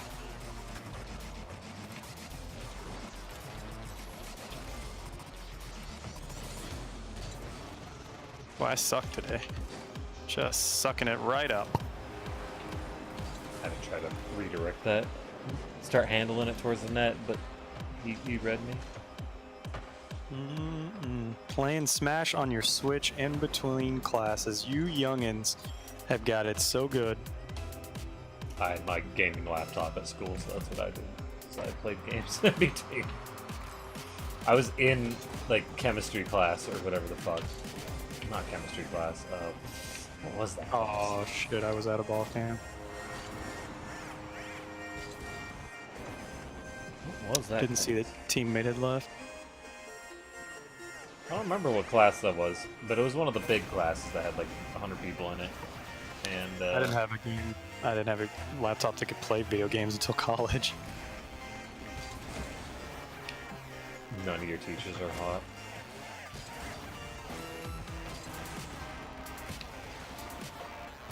Well, I suck today. Just sucking it right up.
I had to try to redirect that. Start handling it towards the net, but you read me?
Mm-mm. Playing Smash on your Switch in between classes. You youngins have got it so good.
I had my gaming laptop at school, so that's what I did. So I played games in between. I was in like chemistry class or whatever the fuck. Not chemistry class. What was that?
Oh shit! I was at a ball camp.
What was that?
Didn't see the teammate had left.
I don't remember what class that was, but it was one of the big classes that had like 100 people in it. And
I didn't have a game. I didn't have a laptop that could play video games until college.
None of your teachers are hot.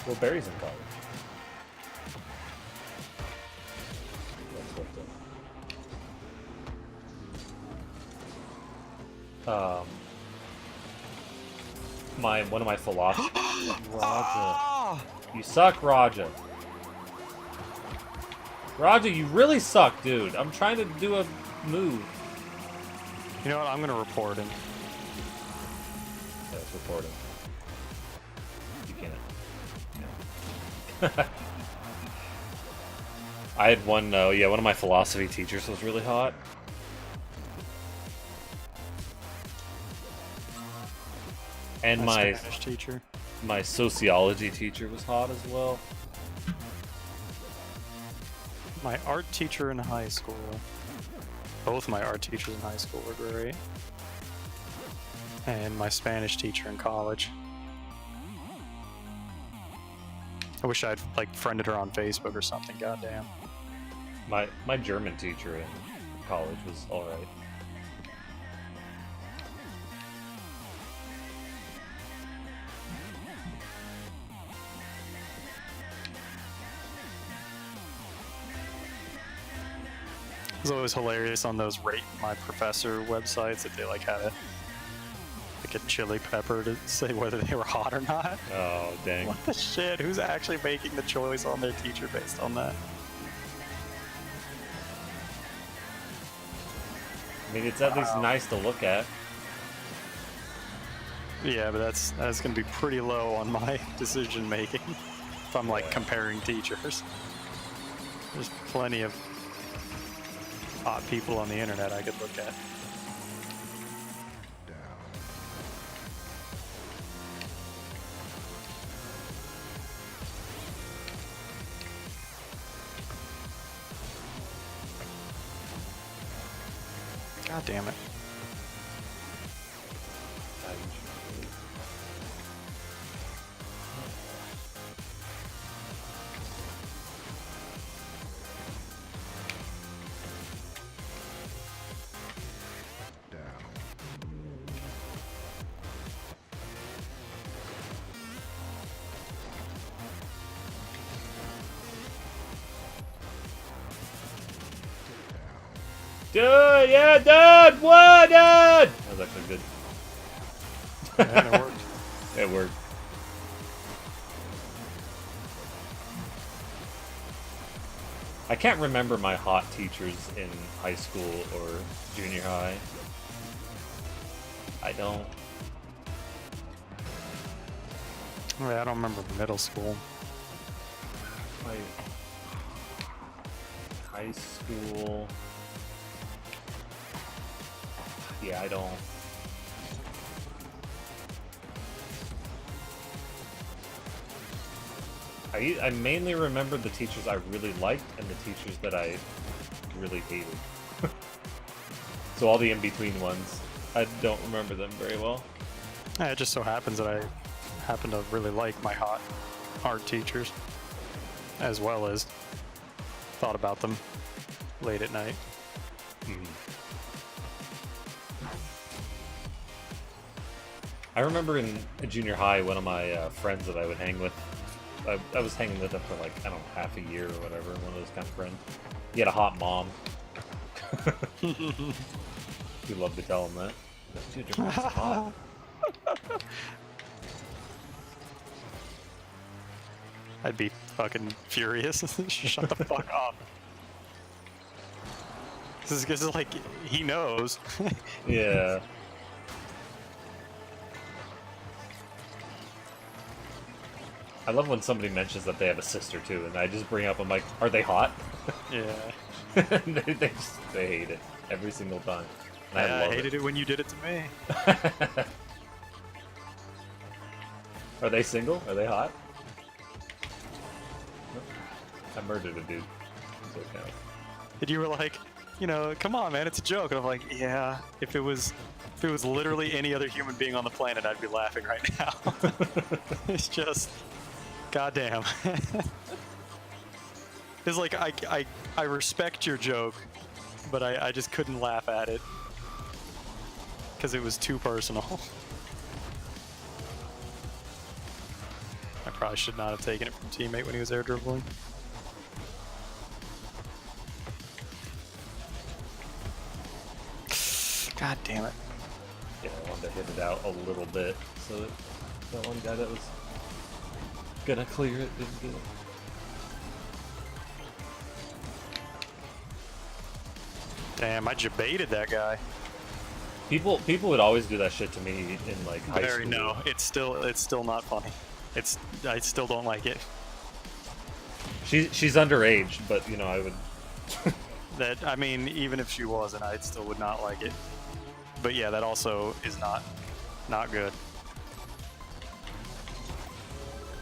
Well, Barry's in college. That's what one of my philosophers. Raja. You suck, Raja. Raja, you really suck, dude. I'm trying to do a move.
You know what? I'm gonna report him.
Yeah, it's reporting. You can't. No. I had one of my philosophy teachers was really hot. And my
Spanish teacher.
my sociology teacher was hot as well.
My art teacher in high school. Both my art teachers in high school were great. And my Spanish teacher in college. I wish I'd like friended her on Facebook or something, goddamn.
My German teacher in college was alright.
It was always hilarious on those Rate My Professor websites that they like had a chili pepper to say whether they were hot or not.
Oh, dang.
What the shit? Who's actually making the choice on their teacher based on that?
I mean, it's at least nice to look at.
Yeah, but that's gonna be pretty low on my decision making if I'm like comparing teachers. There's plenty of hot people on the internet I could look at. God damn it.
Dude, yeah, dude! What, dude? That was actually good.
And it worked.
It worked. I can't remember my hot teachers in high school or junior high. I don't.
Yeah, I don't remember middle school.
My high school. Yeah, I don't. I mainly remember the teachers I really liked and the teachers that I really hated. So all the in-between ones, I don't remember them very well.
Yeah, it just so happens that I happen to really like my hot art teachers, as well as thought about them late at night.
I remember in junior high, one of my friends that I would hang with, I was hanging with him for like, I don't know, half a year or whatever, one of those kind of friends. He had a hot mom. We love to tell him that. Dude, your mom's hot.
I'd be fucking furious. Shut the fuck up. This is like, he knows.
Yeah. I love when somebody mentions that they have a sister too, and I just bring up, I'm like, are they hot?
Yeah.
They hate it every single time. And
Yeah,
I
I
love
hated it when you did it to me.
Are they single? Are they hot? I murdered a dude. So it counts.
And you were like, you know, come on, man, it's a joke. And I'm like, yeah, if it was literally any other human being on the planet, I'd be laughing right now. It's just, goddamn. It's like I respect your joke, but I just couldn't laugh at it because it was too personal. I probably should not have taken it from teammate when he was air dribbling. God damn it.
Yeah, I wanted to hit it out a little bit so that that one guy that was gonna clear it didn't get it.
Damn, I jebaited that guy.
People would always do that shit to me in like high
Barry,
school.
no, it's still not funny. I still don't like it.
She's underage, but you know I would.
That, I mean, even if she wasn't, I still would not like it. But yeah, that also is not good.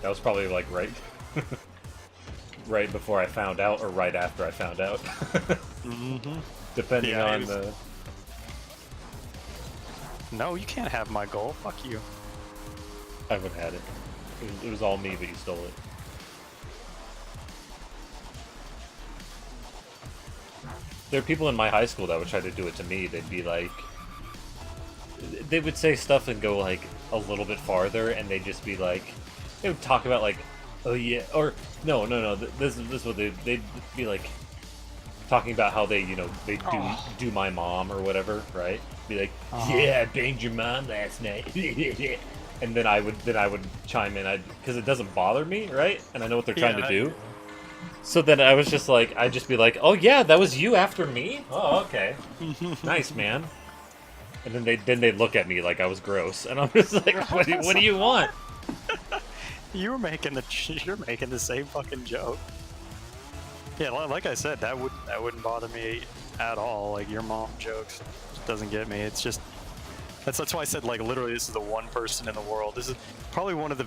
That was probably like right before I found out, or right after I found out.
Mm-hmm.
Depending
Yeah,
on
it was-
the.
No, you can't have my goal. Fuck you.
I would have had it. It was all me, but you stole it. There are people in my high school that would try to do it to me. They'd be like, they would say stuff and go like a little bit farther, and they'd just be like, they would talk about like, oh yeah, or no. This is what they'd be like, talking about how they they do my mom or whatever, right? Be like, yeah, I banged your mom last night, and then I would chime in, because it doesn't bother me, right? And I know what they're trying to do. So then I was just like, I'd just be like, oh yeah, that was you after me? Oh, okay. Nice, man. And then they'd look at me like I was gross, and I'm just like, what do you want?
You're making the same fucking joke. Yeah, like I said, that wouldn't bother me at all. Like, your mom jokes doesn't get me. It's just that's why I said, like, literally this is the one person in the world. This is probably one of the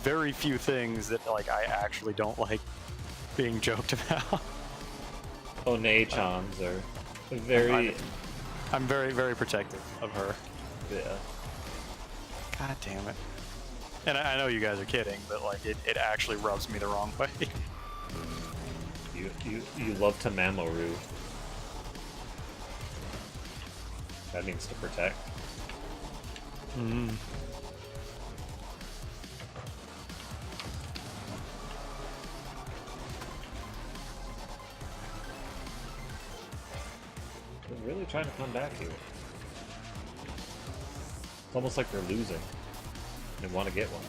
very few things that like I actually don't like being joked about.
Oh, Nay-chans are very...
I'm very, very protective of her.
Yeah.
God damn it. And I know you guys are kidding, but like it actually rubs me the wrong way.
You love to Mamoru. That means to protect.
Mm.
They're really trying to come back here. It's almost like they're losing. They want to get one.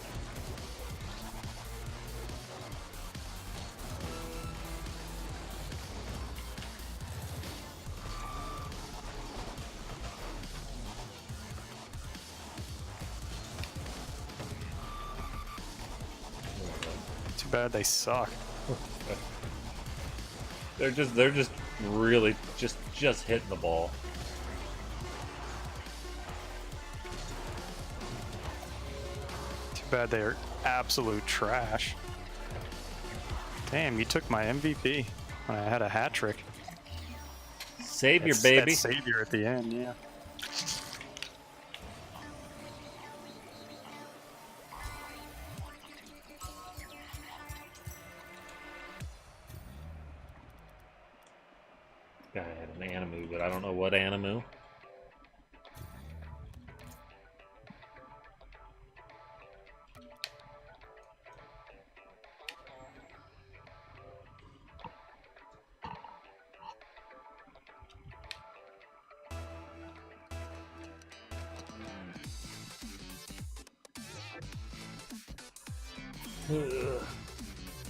Too bad they suck.
They're just really just hitting the ball.
Too bad they're absolute trash. Damn, you took my MVP when I had a hat trick.
Savior,
That
baby.
savior at the end, yeah.
Guy had an animu, but I don't know what animu.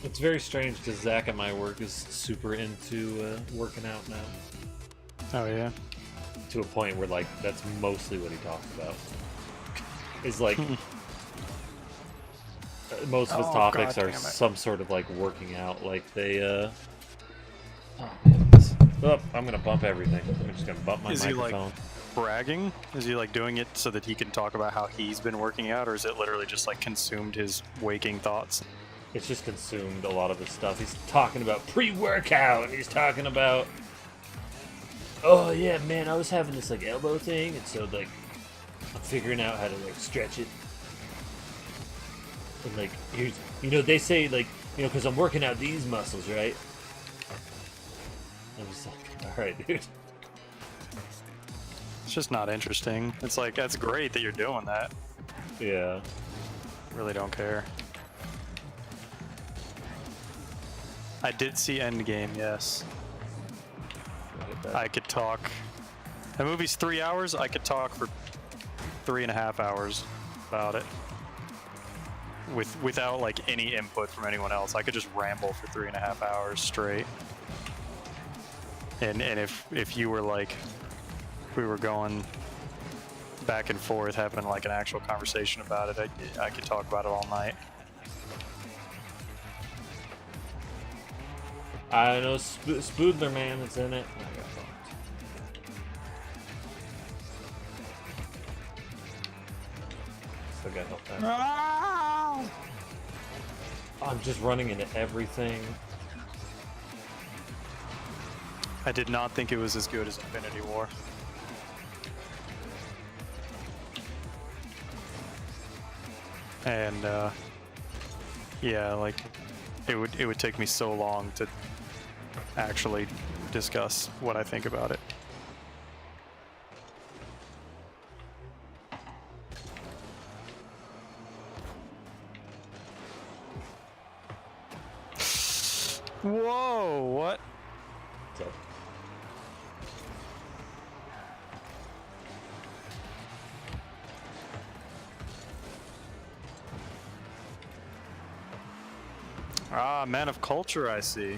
It's very strange because Zach at my work is super into working out now.
Oh yeah.
To a point where, like, that's mostly what he talks about. Is like most of his
Oh,
topics
God
are
damn it.
some sort of like working out, like they. Oh, man, this- oh, I'm gonna bump everything. I'm just gonna bump my
Is he, like,
microphone.
bragging? Is he like doing it so that he can talk about how he's been working out, or is it literally just like consumed his waking thoughts?
It's just consumed a lot of his stuff. He's talking about pre-workout, and he's talking about, oh yeah, man, I was having this like elbow thing, and so like I'm figuring out how to like stretch it. And like here's, they say like, because I'm working out these muscles, right? I'm just like, all right, dude.
It's just not interesting. It's like, that's great that you're doing that.
Yeah.
Really don't care. I did see Endgame, yes. I could talk. The movie's 3 hours. I could talk for 3.5 hours about it, without like any input from anyone else. I could just ramble for 3.5 hours straight. And if you were like, we were going back and forth, having like an actual conversation about it, I could talk about it all night.
I know Spoodler Man is in it. I got fucked. Still got help that. I'm just running into everything.
I did not think it was as good as Infinity War. And yeah, like it would take me so long to actually discuss what I think about it. Whoa, what?
So,
Ah, man of culture, I see.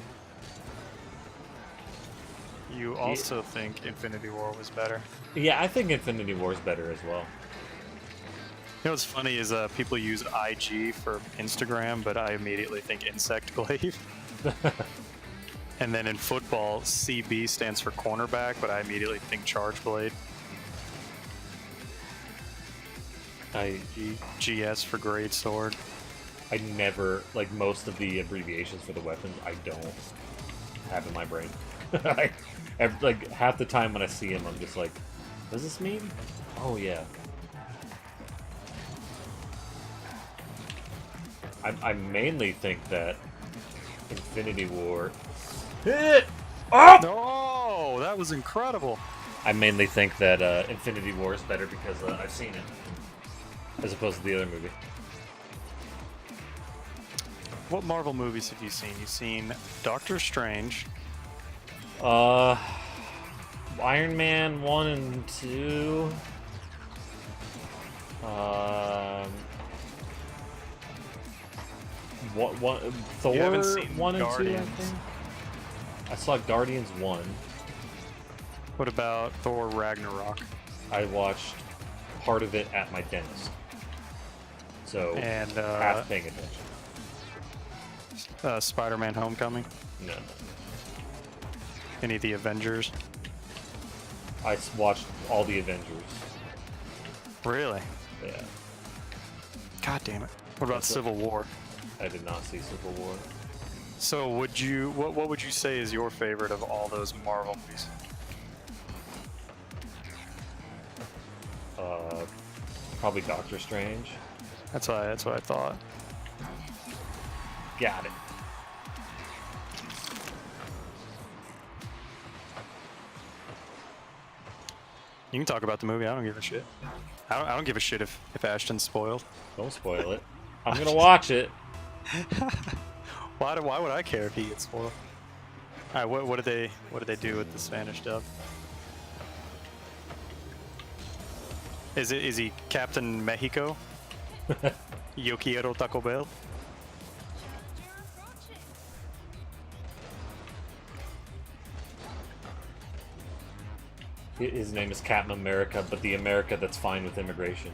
You also think Infinity War was better.
yeah, I think Infinity War is better as well.
You know what's funny is people use IG for Instagram, but I immediately think Insect Glaive. And then in football, CB stands for cornerback, but I immediately think Charge Blade. GS for Great Sword.
I never, like, most of the abbreviations for the weapons, I don't have in my brain. Like, half the time when I see them, I'm just like, what does this mean? Oh, yeah. I mainly think that Infinity War... Oh!
No, that was incredible.
I mainly think that Infinity War is better because I've seen it, as opposed to the other movie.
What Marvel movies have you seen? You've seen Doctor Strange.
Iron Man 1 and 2. What Thor
haven't seen
1 and 2, I
Guardians.
think? I saw Guardians 1.
What about Thor Ragnarok?
I watched part of it at my dentist. So,
And
half paying attention.
Spider-Man Homecoming?
No.
Any of the Avengers?
I watched all the Avengers.
Really?
Yeah.
God damn it. What about Civil War?
I did not see Civil War.
So would you what would you say is your favorite of all those Marvel movies?
Probably Doctor Strange.
That's what I thought.
Got it.
You can talk about the movie. I don't give a shit. I don't give a shit if Ashton's spoiled.
Don't spoil it. I'm gonna watch it.
Why would I care if he gets spoiled? All right, what did they do with the Spanish dub? Is he Captain Mexico? Yo quiero Taco Bell?
His name is Captain America, but the America that's fine with immigration.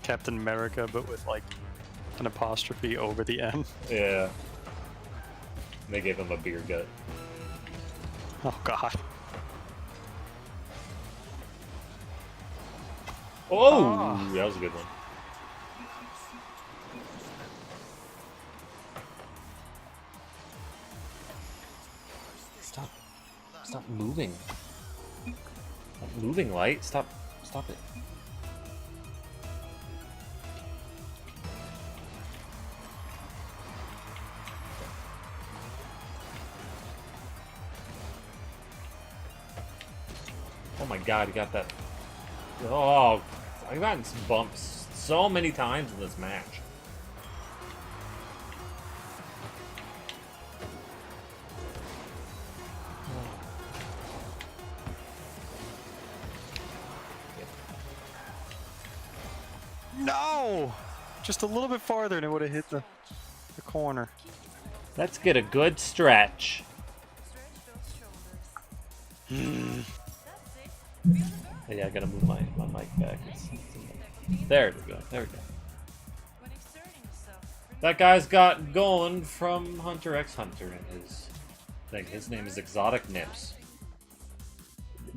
Captain America, but with like an apostrophe over the M.
Yeah. They gave him a beer gut.
Oh god.
Oh, that was a good one. Stop moving. Stop moving, light. Stop it. Oh my god, he got that. Oh, I've gotten some bumps so many times in this match.
No! Just a little bit farther and it would have hit the corner.
Let's get a good stretch. Yeah, I gotta move my mic back. There we go. There we go. That guy's got going from Hunter x Hunter in his thing. His name is Exotic Nips.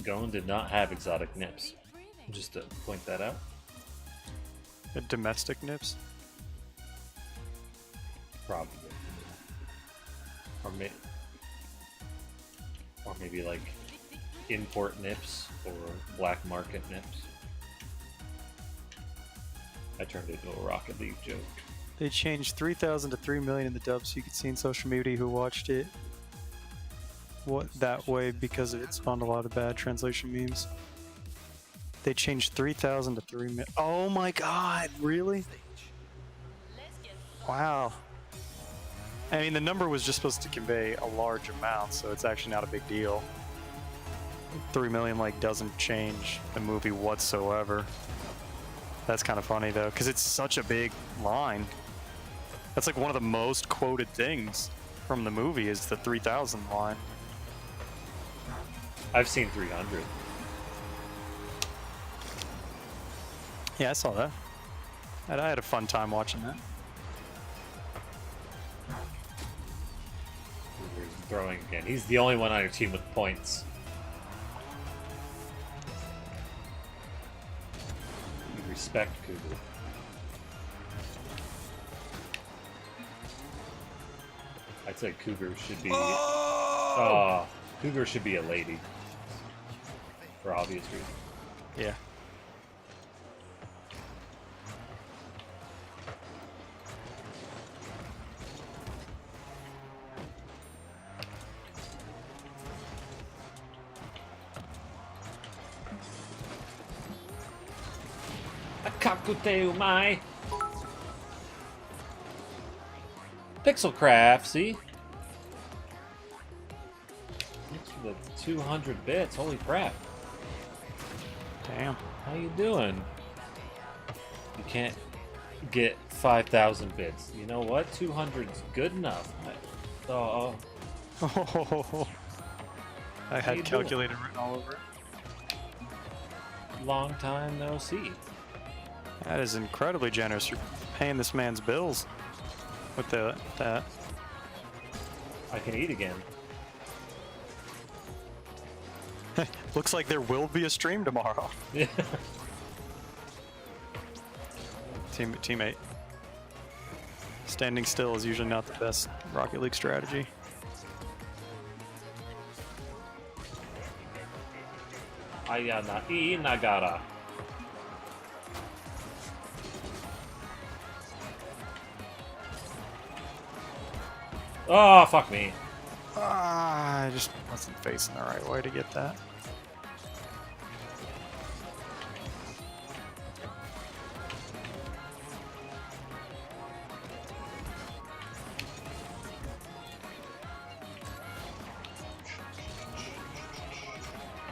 Gon did not have exotic nips. Just to point that out.
Domestic nips?
Probably. Or maybe like import nips or black market nips. I turned it into a Rocket League joke.
They changed 3,000 to 3 million in the dub, so you could see in social media who watched it that way because it spawned a lot of bad translation memes. They changed 3,000 to 3 million. Oh my god, really? Wow. I mean, the number was just supposed to convey a large amount, so it's actually not a big deal. 3 million, like, doesn't change the movie whatsoever. That's kind of funny, though, because it's such a big line. That's like one of the most quoted things from the movie is the 3,000 line.
I've seen 300.
Yeah, I saw that. I had a fun time watching that.
He's throwing again. He's the only one on your team with points. You respect Cougar. I'd say Cougar should be. Cougar should be a lady. For obvious reasons.
Yeah.
Akakute umai. Pixel craft, see? Thanks for the 200 bits. Holy crap.
Damn.
How you doing? You can't get 5,000 bits. You know what? 200's good enough.
I
you
had
doing?
calculator written all over it.
Long time no see.
That is incredibly generous. You're paying this man's bills with that.
I can eat again.
Looks like there will be a stream tomorrow.
Yeah.
Teammate. Standing still is usually not the best Rocket League strategy.
Ayana Nagara. Oh, fuck me.
I just wasn't facing the right way to get that.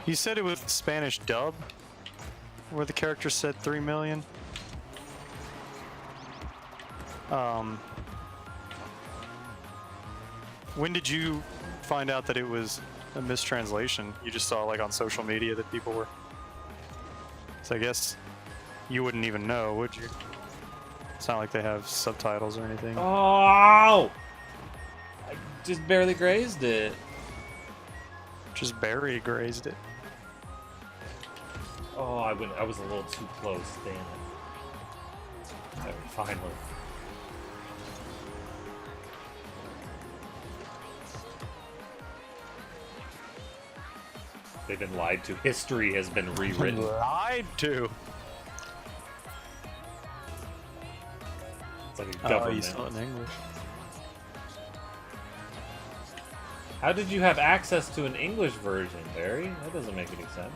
You said it was Spanish dub, where the character said 3 million. When did you find out that it was a mistranslation? You just saw like on social media that people were. So I guess You wouldn't even know, would you? It's not like they have subtitles or anything.
Oh! I just barely grazed it.
Just Barry grazed it.
Oh, I was a little too close. Damn it. Alright, finally. They've been lied to. History has been rewritten.
Lied to.
It's like a
Oh,
government.
he's still in English.
How did you have access to an English version, Barry? That doesn't make any sense.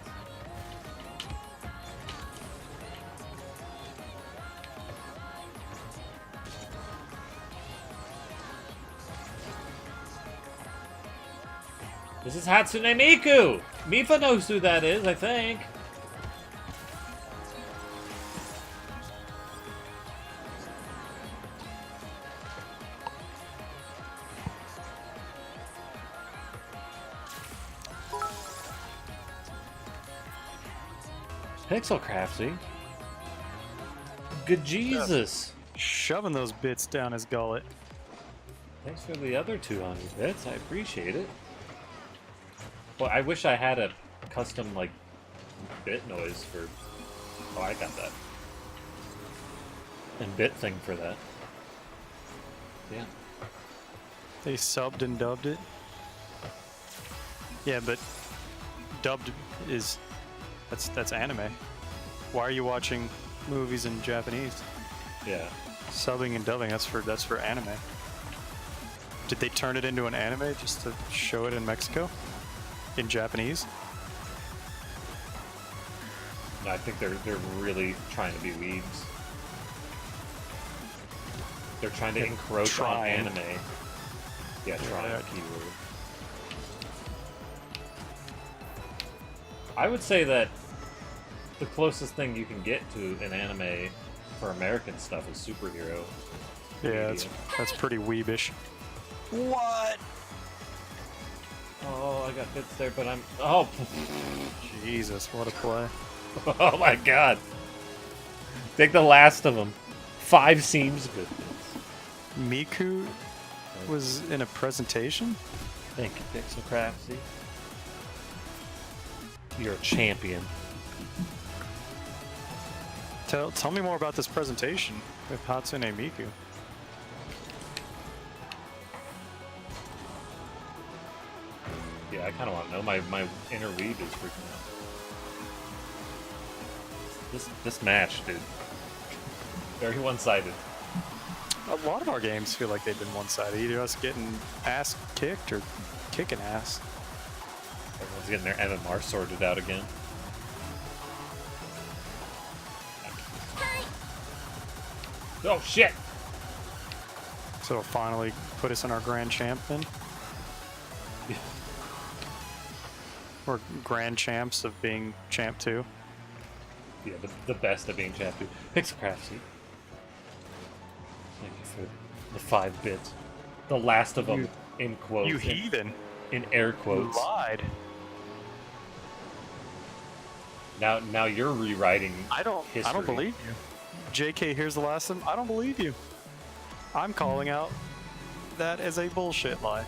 This is Hatsune Miku! Mifa knows who that is, I think. Pixel Craftsy. Good Jesus.
Shoving those bits down his gullet.
Thanks for the other 200 bits. I appreciate it. Well, I wish I had a custom, like, bit noise for... Oh, I got that. And bit thing for that. Yeah.
They subbed and dubbed it. Yeah, but dubbed is that's anime. Why are you watching movies in Japanese?
Yeah.
Subbing and dubbing, that's for anime. Did they turn it into an anime just to show it in Mexico? In Japanese?
No, I think they're really trying to be weebs. They're trying to encroach on
trying.
anime. Yeah, trying
Yeah.
keyword. I would say that the closest thing you can get to an anime for American stuff is superhero.
Yeah,
media.
that's pretty weebish. What?
Oh, I got bits there, but I'm... Oh!
Jesus, what a play.
Oh my god! Take the last of them. 5 seems good bits.
Miku was in a presentation?
Thank you, Pixel Craftsy. You're a champion.
Tell me more about this presentation with Hatsune Miku.
Yeah, I kind of want to know. My inner weeb is freaking out. This match, dude. Very one-sided.
A lot of our games feel like they've been one-sided. Either us getting ass kicked or kicking ass.
Everyone's getting their MMR sorted out again. Oh shit!
So it'll finally put us in our grand champ then? We're grand champs of being champ 2.
Yeah, the best of being champ 2. Pixel Craftsy. Thank you for the 5 bits. The last of them, in quotes.
You heathen.
In air
You
quotes.
lied.
Now you're rewriting history.
I don't believe you. JK, here's the last of them. I don't believe you. I'm calling out that as a bullshit lie.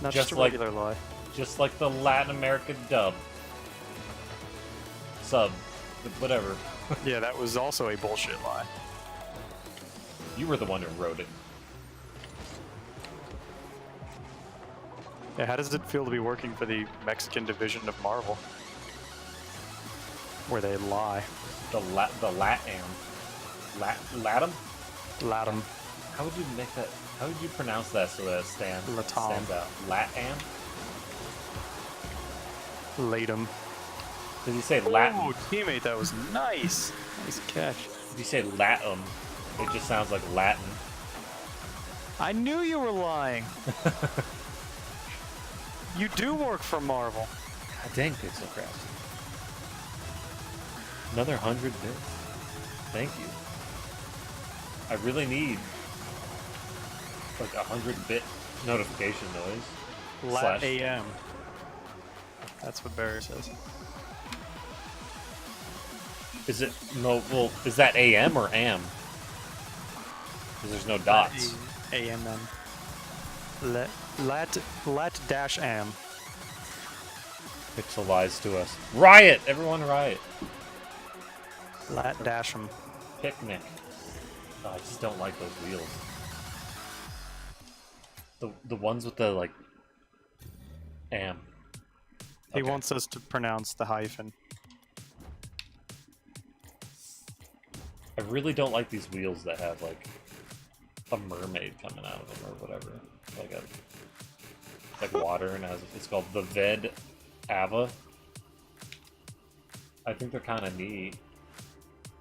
Not just a
like-
regular lie.
Just like the Latin American dub. Sub. Whatever.
Yeah, that was also a bullshit lie.
You were the one who wrote it.
Yeah, how does it feel to be working for the Mexican division of Marvel? Where they lie.
The Latam. Latam?
Latam.
How would you make that? How would you pronounce that so that it stands
Latam.
out? Latam?
Latam.
Did you say Latin?
Oh, teammate, that was nice. Nice catch.
If you say Latum, it just sounds like Latin.
I knew you were lying. You do work for Marvel.
God dang, Pixel Craft. Another 100 bits. Thank you. I really need like 100-bit notification noise.
Lat AM. That's what Barry says.
Is it no? Well, is that AM or AM? Because there's no dots.
AMM. Lat dash am.
Pixel lies to us. Riot! Everyone riot.
Lat dash em.
Picnic. Oh, I just don't like those wheels. The ones with the like am.
He
Okay.
wants us to pronounce the hyphen.
I really don't like these wheels that have like a mermaid coming out of them or whatever. Like water and it's called the Ved Ava. I think they're kind of neat.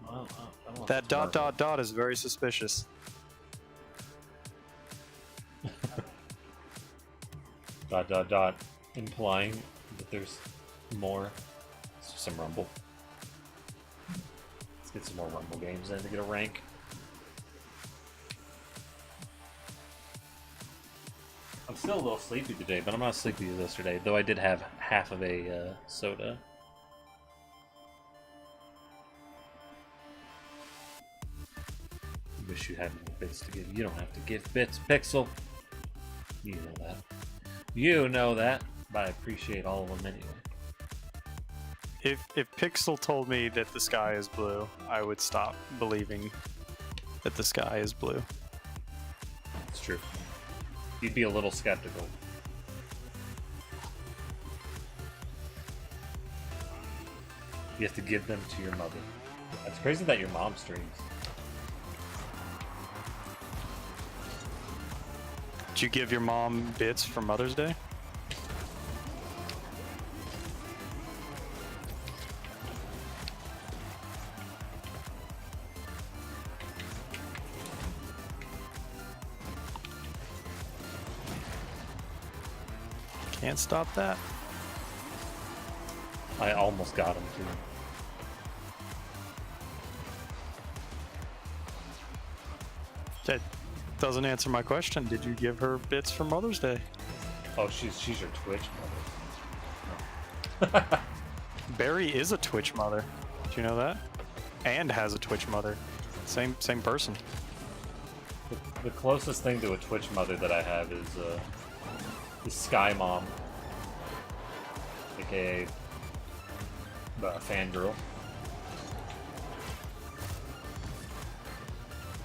I don't know if
That
it's
dot
mermaid.
dot dot is very suspicious.
Dot dot dot, implying that there's more. Let's do some Rumble. Let's get some more Rumble games in to get a rank. I'm still a little sleepy today, but I'm not sleepy as yesterday, though I did have half of a soda. Wish you had more bits to give. You don't have to give bits, Pixel. You know that. You know that, but I appreciate all of them anyway.
If Pixel told me that the sky is blue, I would stop believing that the sky is blue.
It's true. You'd be a little skeptical. You have to give them to your mother. It's crazy that your mom streams.
Did you give your mom bits for Mother's Day? Can't stop that.
I almost got him too.
That doesn't answer my question. Did you give her bits for Mother's Day?
Oh, she's your Twitch mother.
Barry is a Twitch mother. Do you know that? And has a Twitch mother. Same person.
The closest thing to a Twitch mother that I have is Sky Mom, aka Fangirl.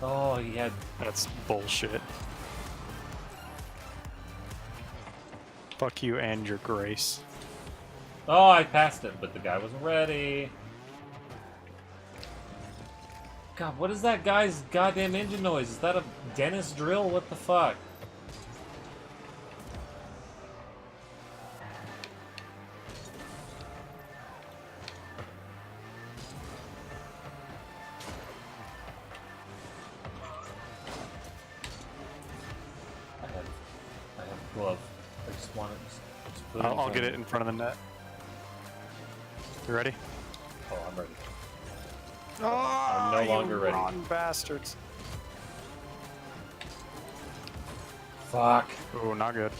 Oh, he had.
That's bullshit. Fuck you and your grace.
Oh, I passed it, but the guy wasn't ready. God, what is that guy's goddamn engine noise? Is that a Dennis drill? What the fuck? I have a glove. I just want it. Just put it in
I'll
front
get
of
it
me.
in front of the net. You ready?
Oh, I'm ready.
Oh,
no longer ready.
Rotten bastards.
Fuck.
Oh, not good.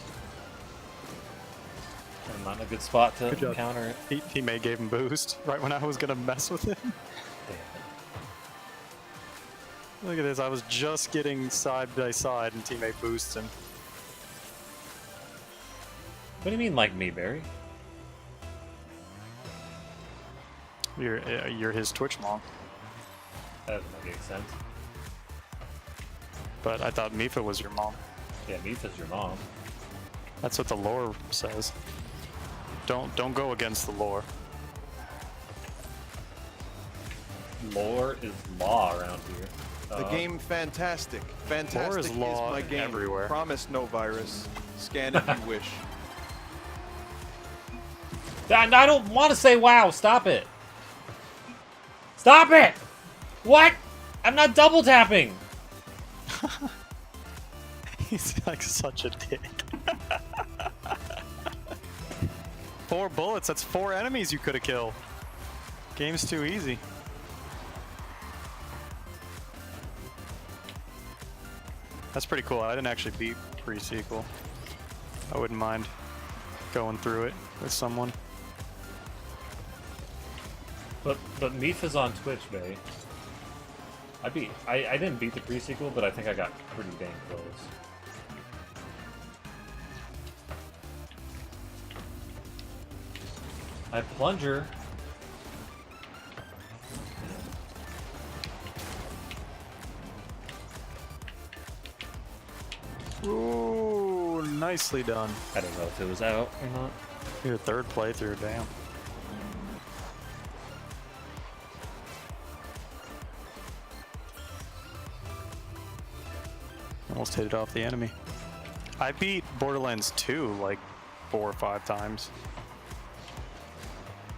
I'm not in a good spot to
Good job.
counter it.
Teammate gave him boost right when I was gonna mess with him.
Damn it.
Look at this. I was just getting side by side, and teammate boosts him.
What do you mean, like me, Barry?
You're his Twitch mom.
That doesn't make any sense.
But I thought Mifa was your mom.
Yeah, Mifa's your mom.
That's what the lore says. Don't go against the lore.
Lore is law around here.
The game fantastic. Fantastic is
law
my game.
everywhere.
Promise no virus. Scan if you wish.
I don't want to say wow. Stop it. Stop it. What? I'm not double tapping.
He's like such a dick. 4 bullets, that's 4 enemies you could have killed. Game's too easy. That's pretty cool. I didn't actually beat pre-sequel. I wouldn't mind going through it with someone.
But Meef is on Twitch, bae. I didn't beat the pre-sequel, but I think I got pretty dang close. I have plunger.
Ooh, nicely done.
I don't know if it was out or not.
Your third playthrough, damn. Almost hit it off the enemy. I beat Borderlands 2 like 4 or 5 times.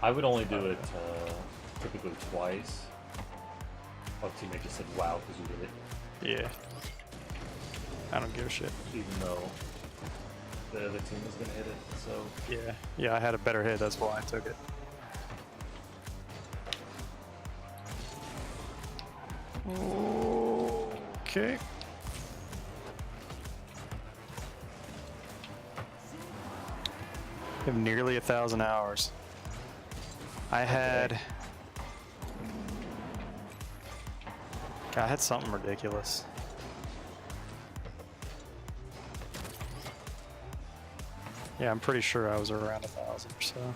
I would only do it typically twice. Oh, teammate just said wow because you did it.
Yeah. I don't give a shit.
Even though the other team was gonna hit it, so
Yeah, I had a better hit, that's why I took it. Okay. I have nearly 1,000 hours. I had something ridiculous. Yeah, I'm pretty sure I was around 1,000 or so.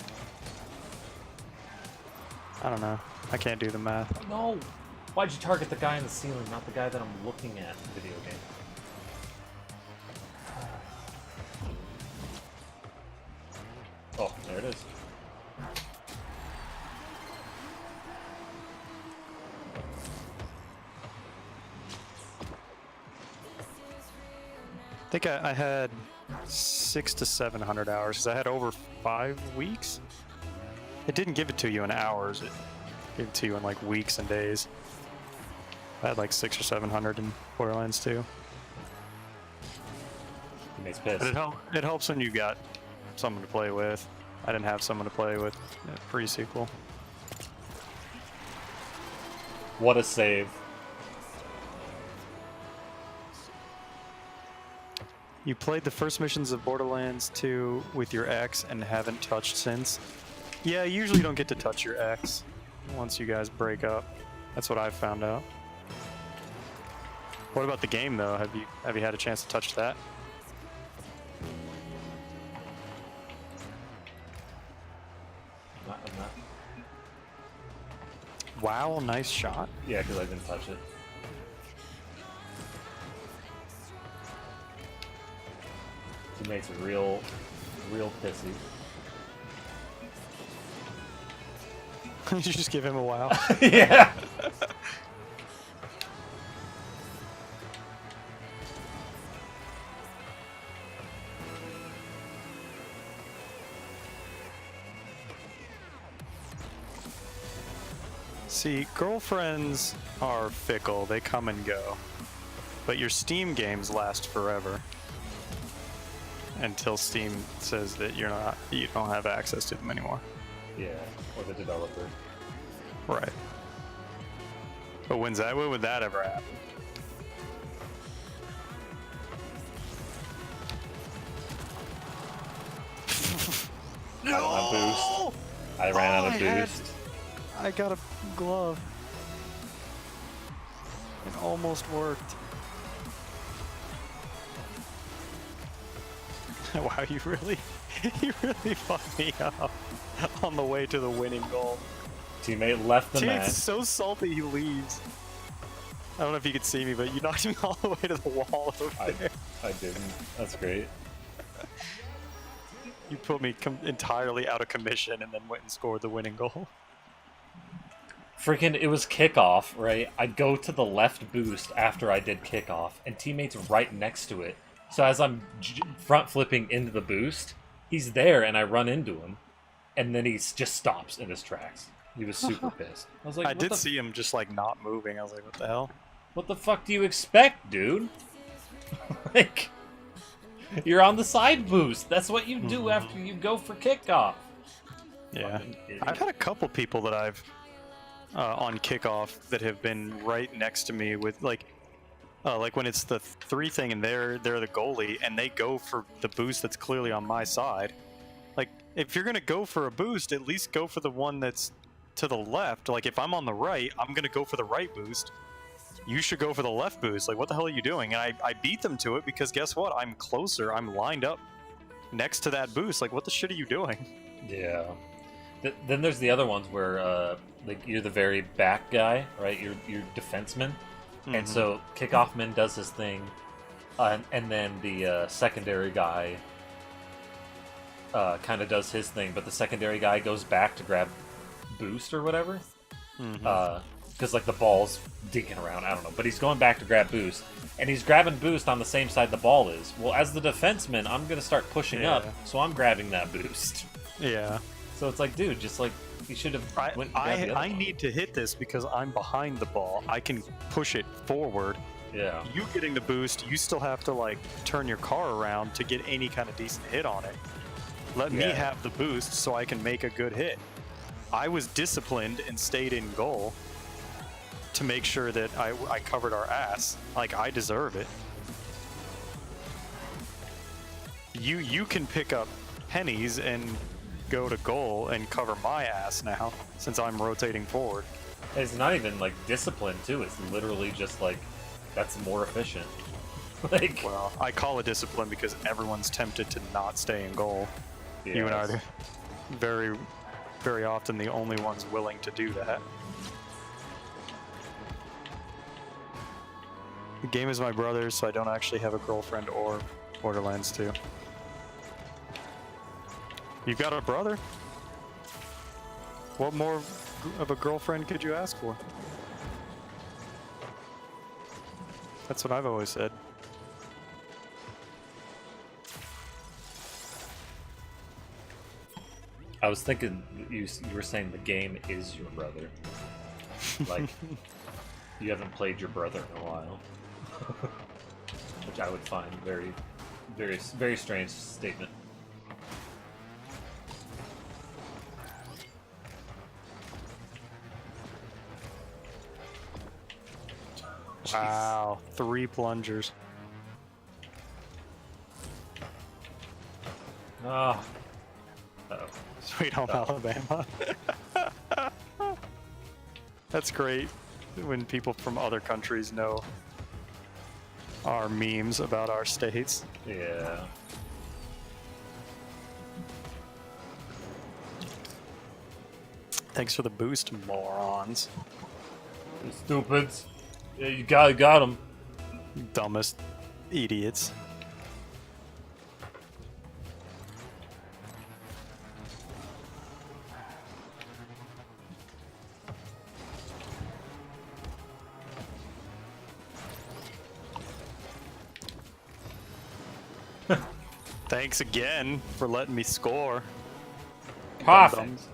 I don't know. I can't do the math.
no. Why'd you target the guy in the ceiling, not the guy that I'm looking at in the video game? Oh, there it is.
I think I had 600 to 700 hours because I had over 5 weeks. It didn't give it to you in hours. It gave it to you in like weeks and days. I had like 600 or 700 in Borderlands 2.
Teammate's pissed.
But it helps when you got someone to play with. I didn't have someone to play with pre-sequel.
What a save.
You played the first missions of Borderlands 2 with your ex and haven't touched since. Yeah, you usually don't get to touch your ex once you guys break up. That's what I've found out. What about the game though? Have you had a chance to touch that?
I'm not.
Wow, nice shot.
Yeah, because I didn't touch it. Teammate's real pissy.
You just give him a wow.
Yeah.
See, girlfriends are fickle. They come and go. But your Steam games last forever. Until Steam says that you don't have access to them anymore.
Yeah, or the developer.
Right. But when would that ever happen?
I don't have boost. I ran out of boost.
I got a glove. It almost worked. Wow, you really fucked me up on the way to the winning goal.
Teammate left the match.
Teammate's so salty he leaves. I don't know if you could see me, but you knocked me all the way to the wall over there.
I didn't. That's great.
You put me entirely out of commission and then went and scored the winning goal.
Freaking, it was kickoff, right? I go to the left boost after I did kickoff, and teammate's right next to it. So as I'm front flipping into the boost, he's there, and I run into him, and then he just stops in his tracks. He was super pissed. I was like,
I did see him just like not moving. I was like, what the hell?
What the fuck do you expect, dude? Like, you're on the side boost. That's what you do after you go for kickoff.
Yeah, I've had a couple people that I've on kickoff that have been right next to me with like when it's the 3 thing and they're the goalie and they go for the boost that's clearly on my side. Like, if you're gonna go for a boost, at least go for the one that's to the left. Like, if I'm on the right, I'm gonna go for the right boost. You should go for the left boost. Like, what the hell are you doing? And I beat them to it because guess what? I'm closer. I'm lined up next to that boost. Like, what the shit are you doing?
Yeah. Then there's the other ones where like you're the very back guy, right? You're defenseman, and so kickoffman does his thing, and then the secondary guy kind of does his thing, but the secondary guy goes back to grab boost or whatever, because like the ball's dinking around. I don't know, but he's going back to grab boost, and he's grabbing boost on the same side the ball is. Well, as the defenseman, I'm gonna start pushing up, so I'm grabbing that boost.
Yeah.
So it's like, dude, just like you should have.
I need to hit this because I'm behind the ball. I can push it forward.
Yeah.
You getting the boost, you still have to like turn your car around to get any kind of decent hit on it. Let me have the boost so I can make a good hit. I was disciplined and stayed in goal to make sure that I covered our ass. Like, I deserve it. You can pick up pennies and go to goal and cover my ass now since I'm rotating forward.
It's not even like discipline too. It's literally just like that's more efficient. Like,
well, I call it discipline because everyone's tempted to not stay in goal.
yeah,
You and I are very, very often the only ones willing to do that. The game is my brother's, so I don't actually have a girlfriend or Borderlands 2. You've got a brother? What more of a girlfriend could you ask for? That's what I've always said.
I was thinking you were saying the game is your brother. Like, you haven't played your brother in a while. Which I would find very, very, very strange statement.
Wow, 3 plungers.
Ah. Uh-oh.
Sweet home Alabama. That's great when people from other countries know our memes about our states.
Yeah.
Thanks for the boost, morons.
You stupids. Yeah, you got him.
Dumbest idiots. Thanks again for letting me score.
Perfect.
Dum-dums.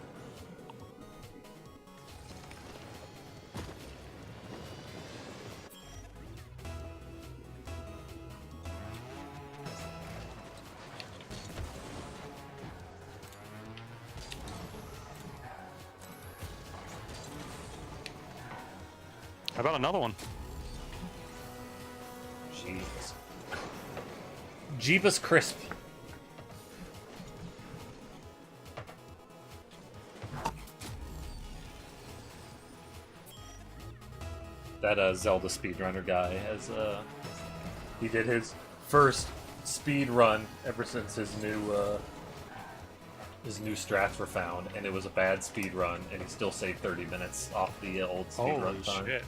How about another one?
Jeez. Jeebus crisp. That Zelda speedrunner guy has he did his first speed run ever since his new strats were found, and it was a bad speed run, and he still saved 30 minutes off the old speed run time.
Shit.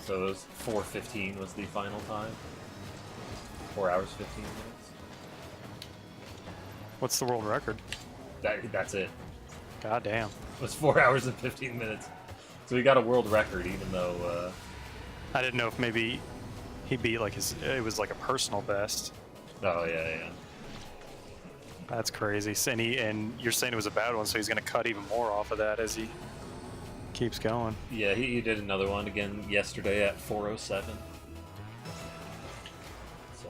So it was 4:15 was the final time. 4 hours 15 minutes.
What's the world record?
That's it.
God damn.
It was 4 hours and 15 minutes. So he got a world record, even though.
I didn't know if maybe he beat like it was like a personal best.
Oh yeah.
That's crazy. And you're saying it was a bad one, so he's going to cut even more off of that as he keeps going.
Yeah, he did another one again yesterday at 4:07. So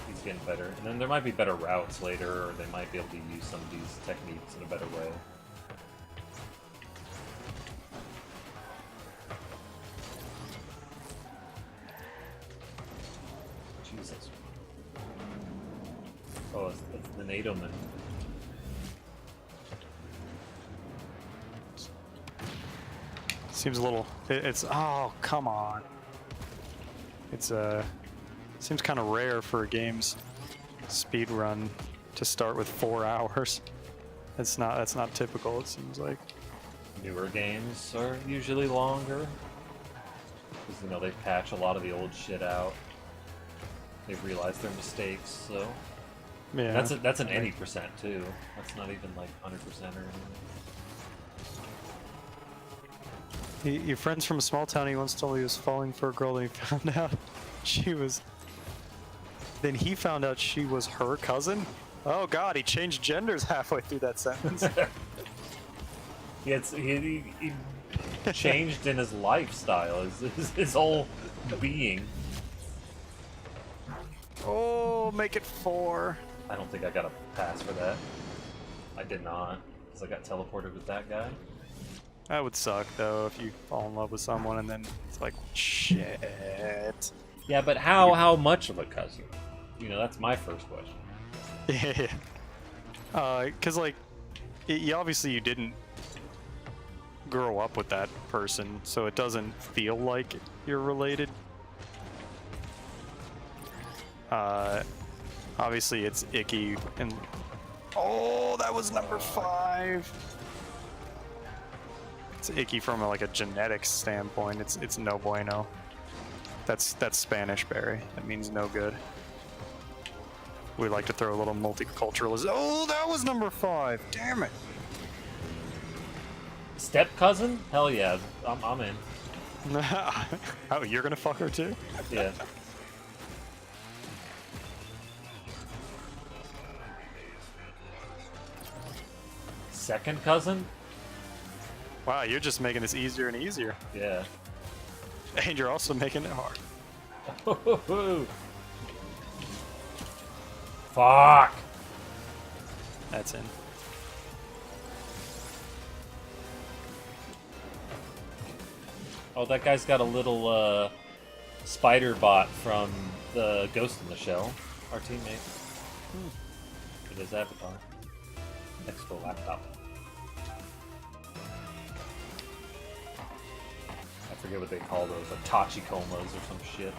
he's getting better. And then there might be better routes later, or they might be able to use some of these techniques in a better way. Jesus. Oh, it's the NATO man.
Seems a little. It's oh come on. It's seems kind of rare for a game's speed run to start with 4 hours. That's not typical. It seems like.
Newer games are usually longer. Because, you know, they patch a lot of the old shit out. They've realized their mistakes, so...
Yeah.
That's an any percent, too. That's not even, like, 100% or anything.
Your friend's from a small town. He once told me he was falling for a girl and he found out she was... Then he found out she was her cousin? Oh god, he changed genders halfway through that sentence.
He changed in his lifestyle, his whole being.
Oh, make it 4.
I don't think I got a pass for that. I did not, because I got teleported with that guy.
That would suck, though, if you fall in love with someone and then it's like, shit.
Yeah, but how much of a cousin? You know, that's my first question.
Yeah. Because, like, obviously you didn't grow up with that person, so it doesn't feel like you're related. Obviously it's icky and... Oh, that was number 5! It's icky from like a genetics standpoint. It's no bueno. That's Spanish, Barry. That means no good. We like to throw a little multiculturalism. Oh, that was number 5! Damn it!
Step cousin? Hell yeah, I'm in.
Oh, you're gonna fuck her too?
Yeah. Second cousin?
Wow, you're just making this easier and easier.
Yeah.
And you're also making it hard.
Fuck!
That's in.
Oh, that guy's got a little spider bot from the Ghost in the Shell, our teammate. It is Avatar. Expo laptop. I forget what they call those, like tachikomas or some shit.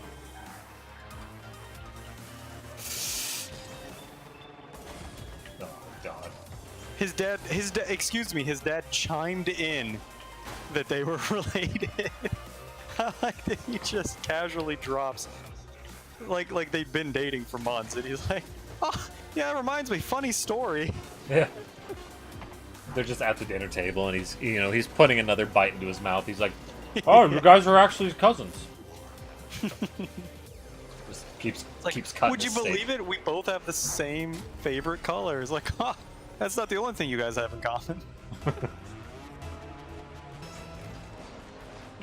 Oh god.
His dad, excuse me, his dad chimed in that they were related. I like that he just casually drops, like they've been dating for months, and he's like, oh, yeah, it reminds me, funny story.
Yeah. They're just at the dinner table, and he's putting another bite into his mouth. He's like, "Oh, you guys are actually cousins." Just keeps cutting.
Would you believe it? We both have the same favorite colors. Like, huh, that's not the only thing you guys have in common.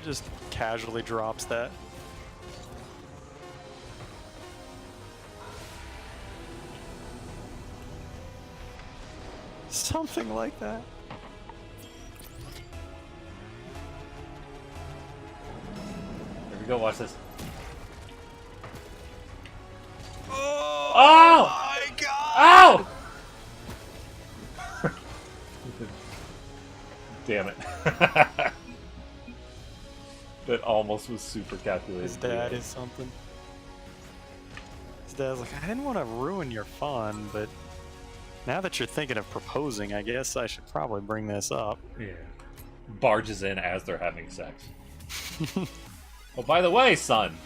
Just casually drops that. Something like that.
Here we go. Watch this.
Oh my god!
Ow! Damn it. That almost was super calculated.
His dad is something. His dad's like, I didn't want to ruin your fun, but now that you're thinking of proposing, I guess I should probably bring this up.
Yeah. Barges in as they're having sex. Oh, by the way, son.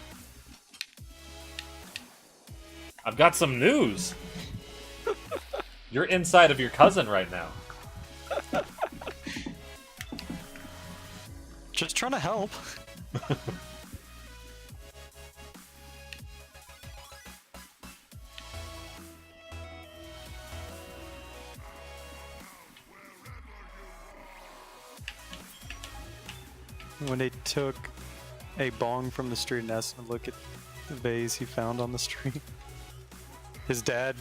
I've got some news. You're inside of your cousin right now.
Just trying to help. When they took a bong from the street and asked him to look at the vase he found on the street, his dad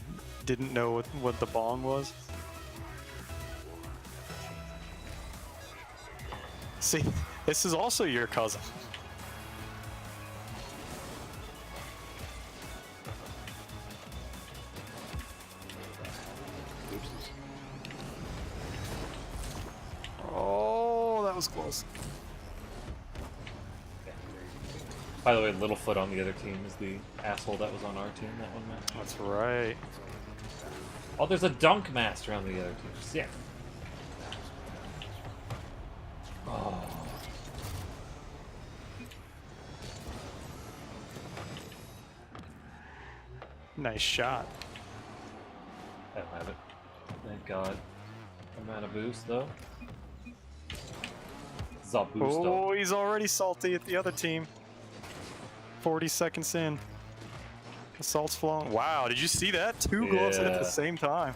didn't know what the bong was. See, this is also your cousin. Oh, that was close.
By the way, Littlefoot on the other team is the asshole that was on our team that one match.
That's right.
Oh, there's a dunk master on the other team. Sick. Oh.
Nice shot.
I don't have it. Thank God. I'm out of boost though. Zabusto.
Oh, he's already salty at the other team. 40 seconds in. Assault's flowing. Wow, did you see that? Two gloves hit at the
Yeah.
same time.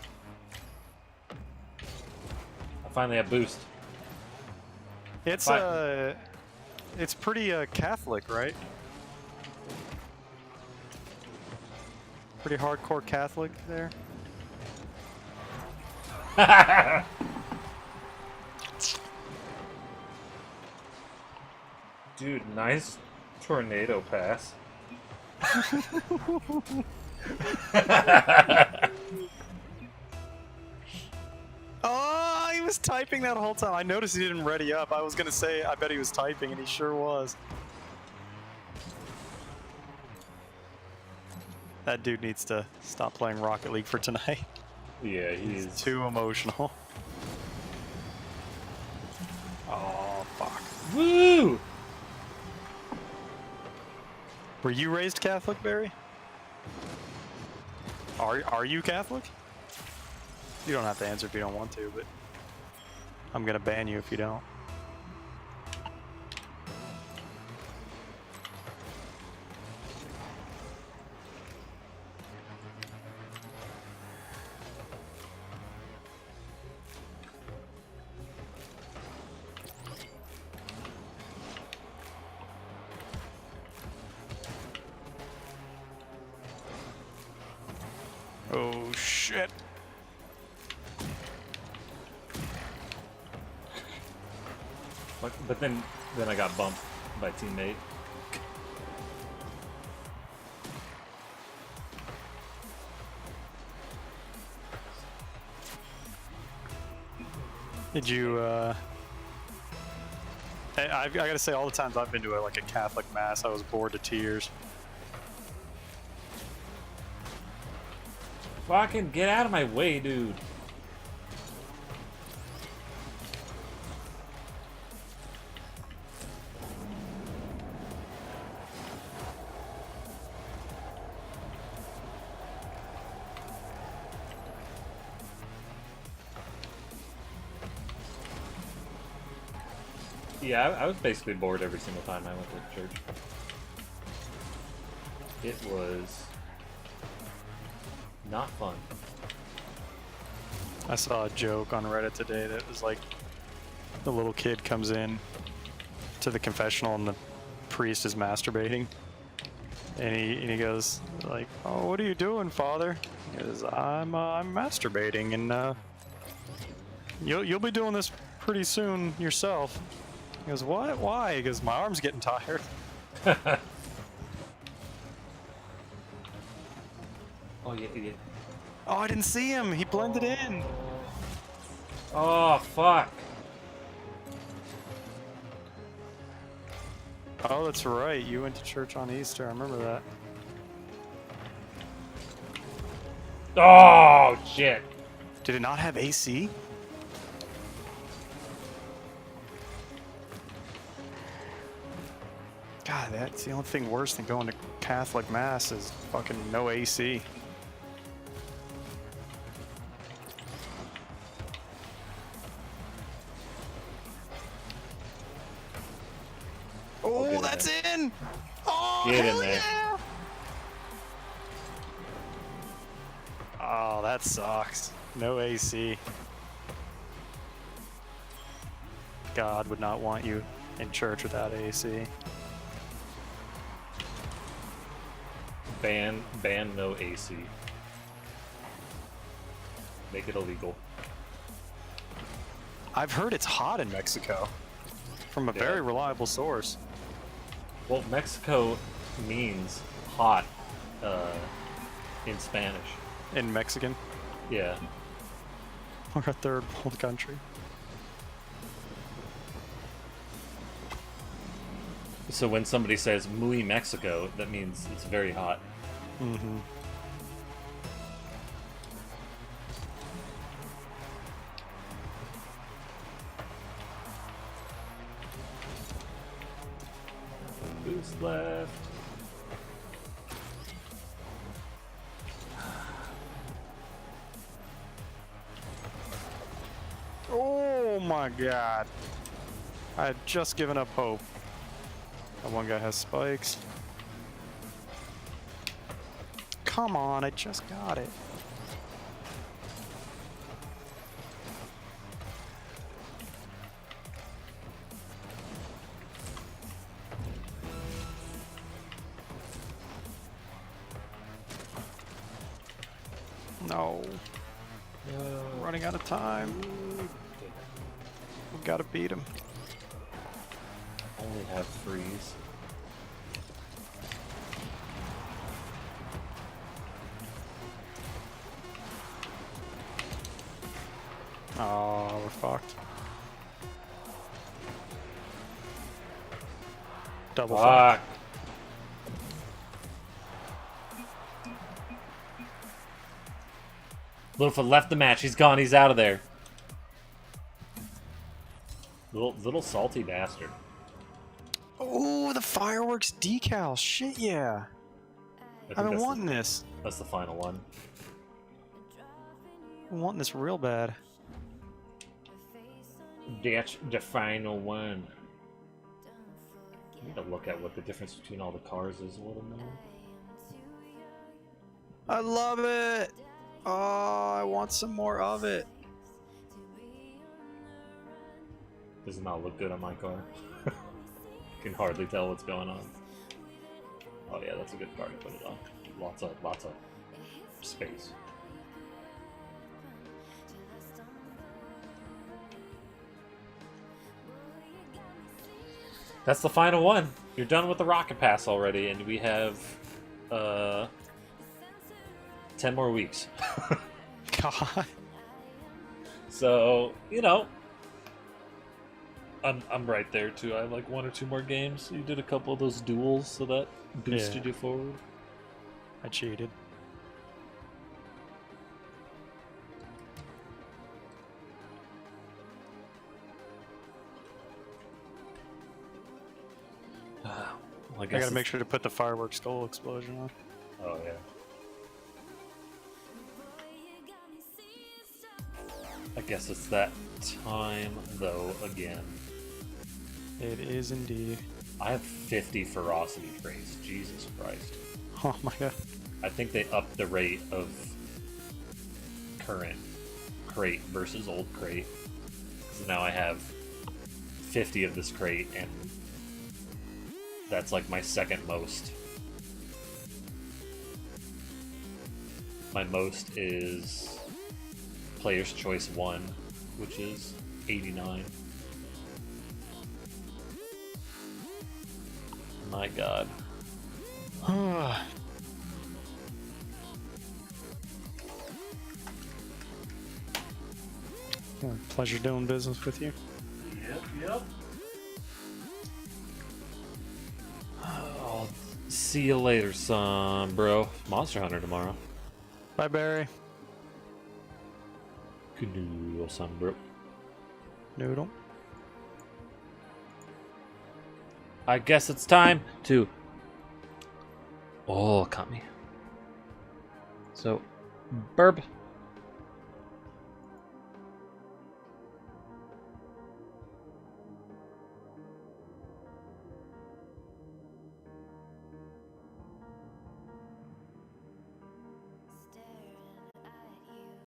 I finally have boost.
It's
Fine.
it's pretty Catholic, right? Pretty hardcore Catholic there.
Dude, nice tornado pass.
Oh, he was typing that whole time. I noticed he didn't ready up. I was gonna say, I bet he was typing, and he sure was. That dude needs to stop playing Rocket League for tonight.
Yeah,
He's
he's
too emotional. Oh, fuck.
Woo!
Were you raised Catholic, Barry? Are you Catholic? You don't have to answer if you don't want to, but I'm gonna ban you if you don't. Oh shit.
But then I got bumped by teammate.
Did you, I gotta say, all the times I've been to like a Catholic mass, I was bored to tears.
Fucking get out of my way, dude. Yeah, I was basically bored every single time I went to church. It was not fun.
I saw a joke on Reddit today that was like, the little kid comes in to the confessional and the priest is masturbating. And he goes like, "Oh, what are you doing, Father?" He goes, I'm masturbating, and you'll be doing this pretty soon yourself." He goes, "What? Why?" He goes, "My arm's getting tired."
Oh, yeah, idiot.
Oh, I didn't see him. He blended in.
Oh, fuck.
Oh, that's right. You went to church on Easter. I remember that.
Oh, shit.
Did it not have AC? God, that's the only thing worse than going to Catholic Mass is fucking no AC. Oh,
get in
that's
there.
in! Oh,
Get in
hell
there.
yeah! Oh, that sucks. No AC. God would not want you in church without AC.
Ban no AC. Make it illegal.
I've heard it's hot in Mexico from a
Yeah.
very reliable source.
Well, Mexico means hot in Spanish.
In Mexican,
Yeah.
we're a third world country.
So when somebody says "muy Mexico," that means it's very hot.
Mm-hmm.
Boost left.
Oh my god. I had just given up hope. That one guy has spikes. Come on, I just got it. No. Running out of time. We gotta beat him.
Only have freeze.
Oh, we're fucked. Double fuck.
Fuck. Lufa left the match. He's gone. He's out of there. Little salty bastard.
Oh, the fireworks decal. Shit, yeah.
I think
I've been
that's
wanting this.
That's the final one.
I've been wanting this real bad.
That's the final one. I need to look at what the difference between all the cars is a little more.
I love it. Oh, I want some more of it.
Does not look good on my car. Can hardly tell what's going on. Oh yeah, that's a good car to put it on. Lots of space. That's the final one. You're done with the Rocket Pass already, and we have 10 more weeks.
God.
So, you know, I'm right there too. I have like 1 or 2 more games. You did a couple of those duels, so that boosted you forward.
I cheated.
Well,
I gotta make sure to put the fireworks skull explosion on.
Oh yeah. I guess it's that time though again.
It is indeed.
I have 50 ferocity traits. Jesus Christ.
Oh my god.
I think they upped the rate of current crate versus old crate. So now I have 50 of this crate, and that's like my second most. My most is Player's Choice 1, which is 89. My god.
Pleasure doing business with you.
Yep. I'll see you later, son, bro. Monster Hunter tomorrow.
Bye, Barry.
Good noodle, son, bro.
Noodle.
I guess it's time to... Oh, caught me. So, burp.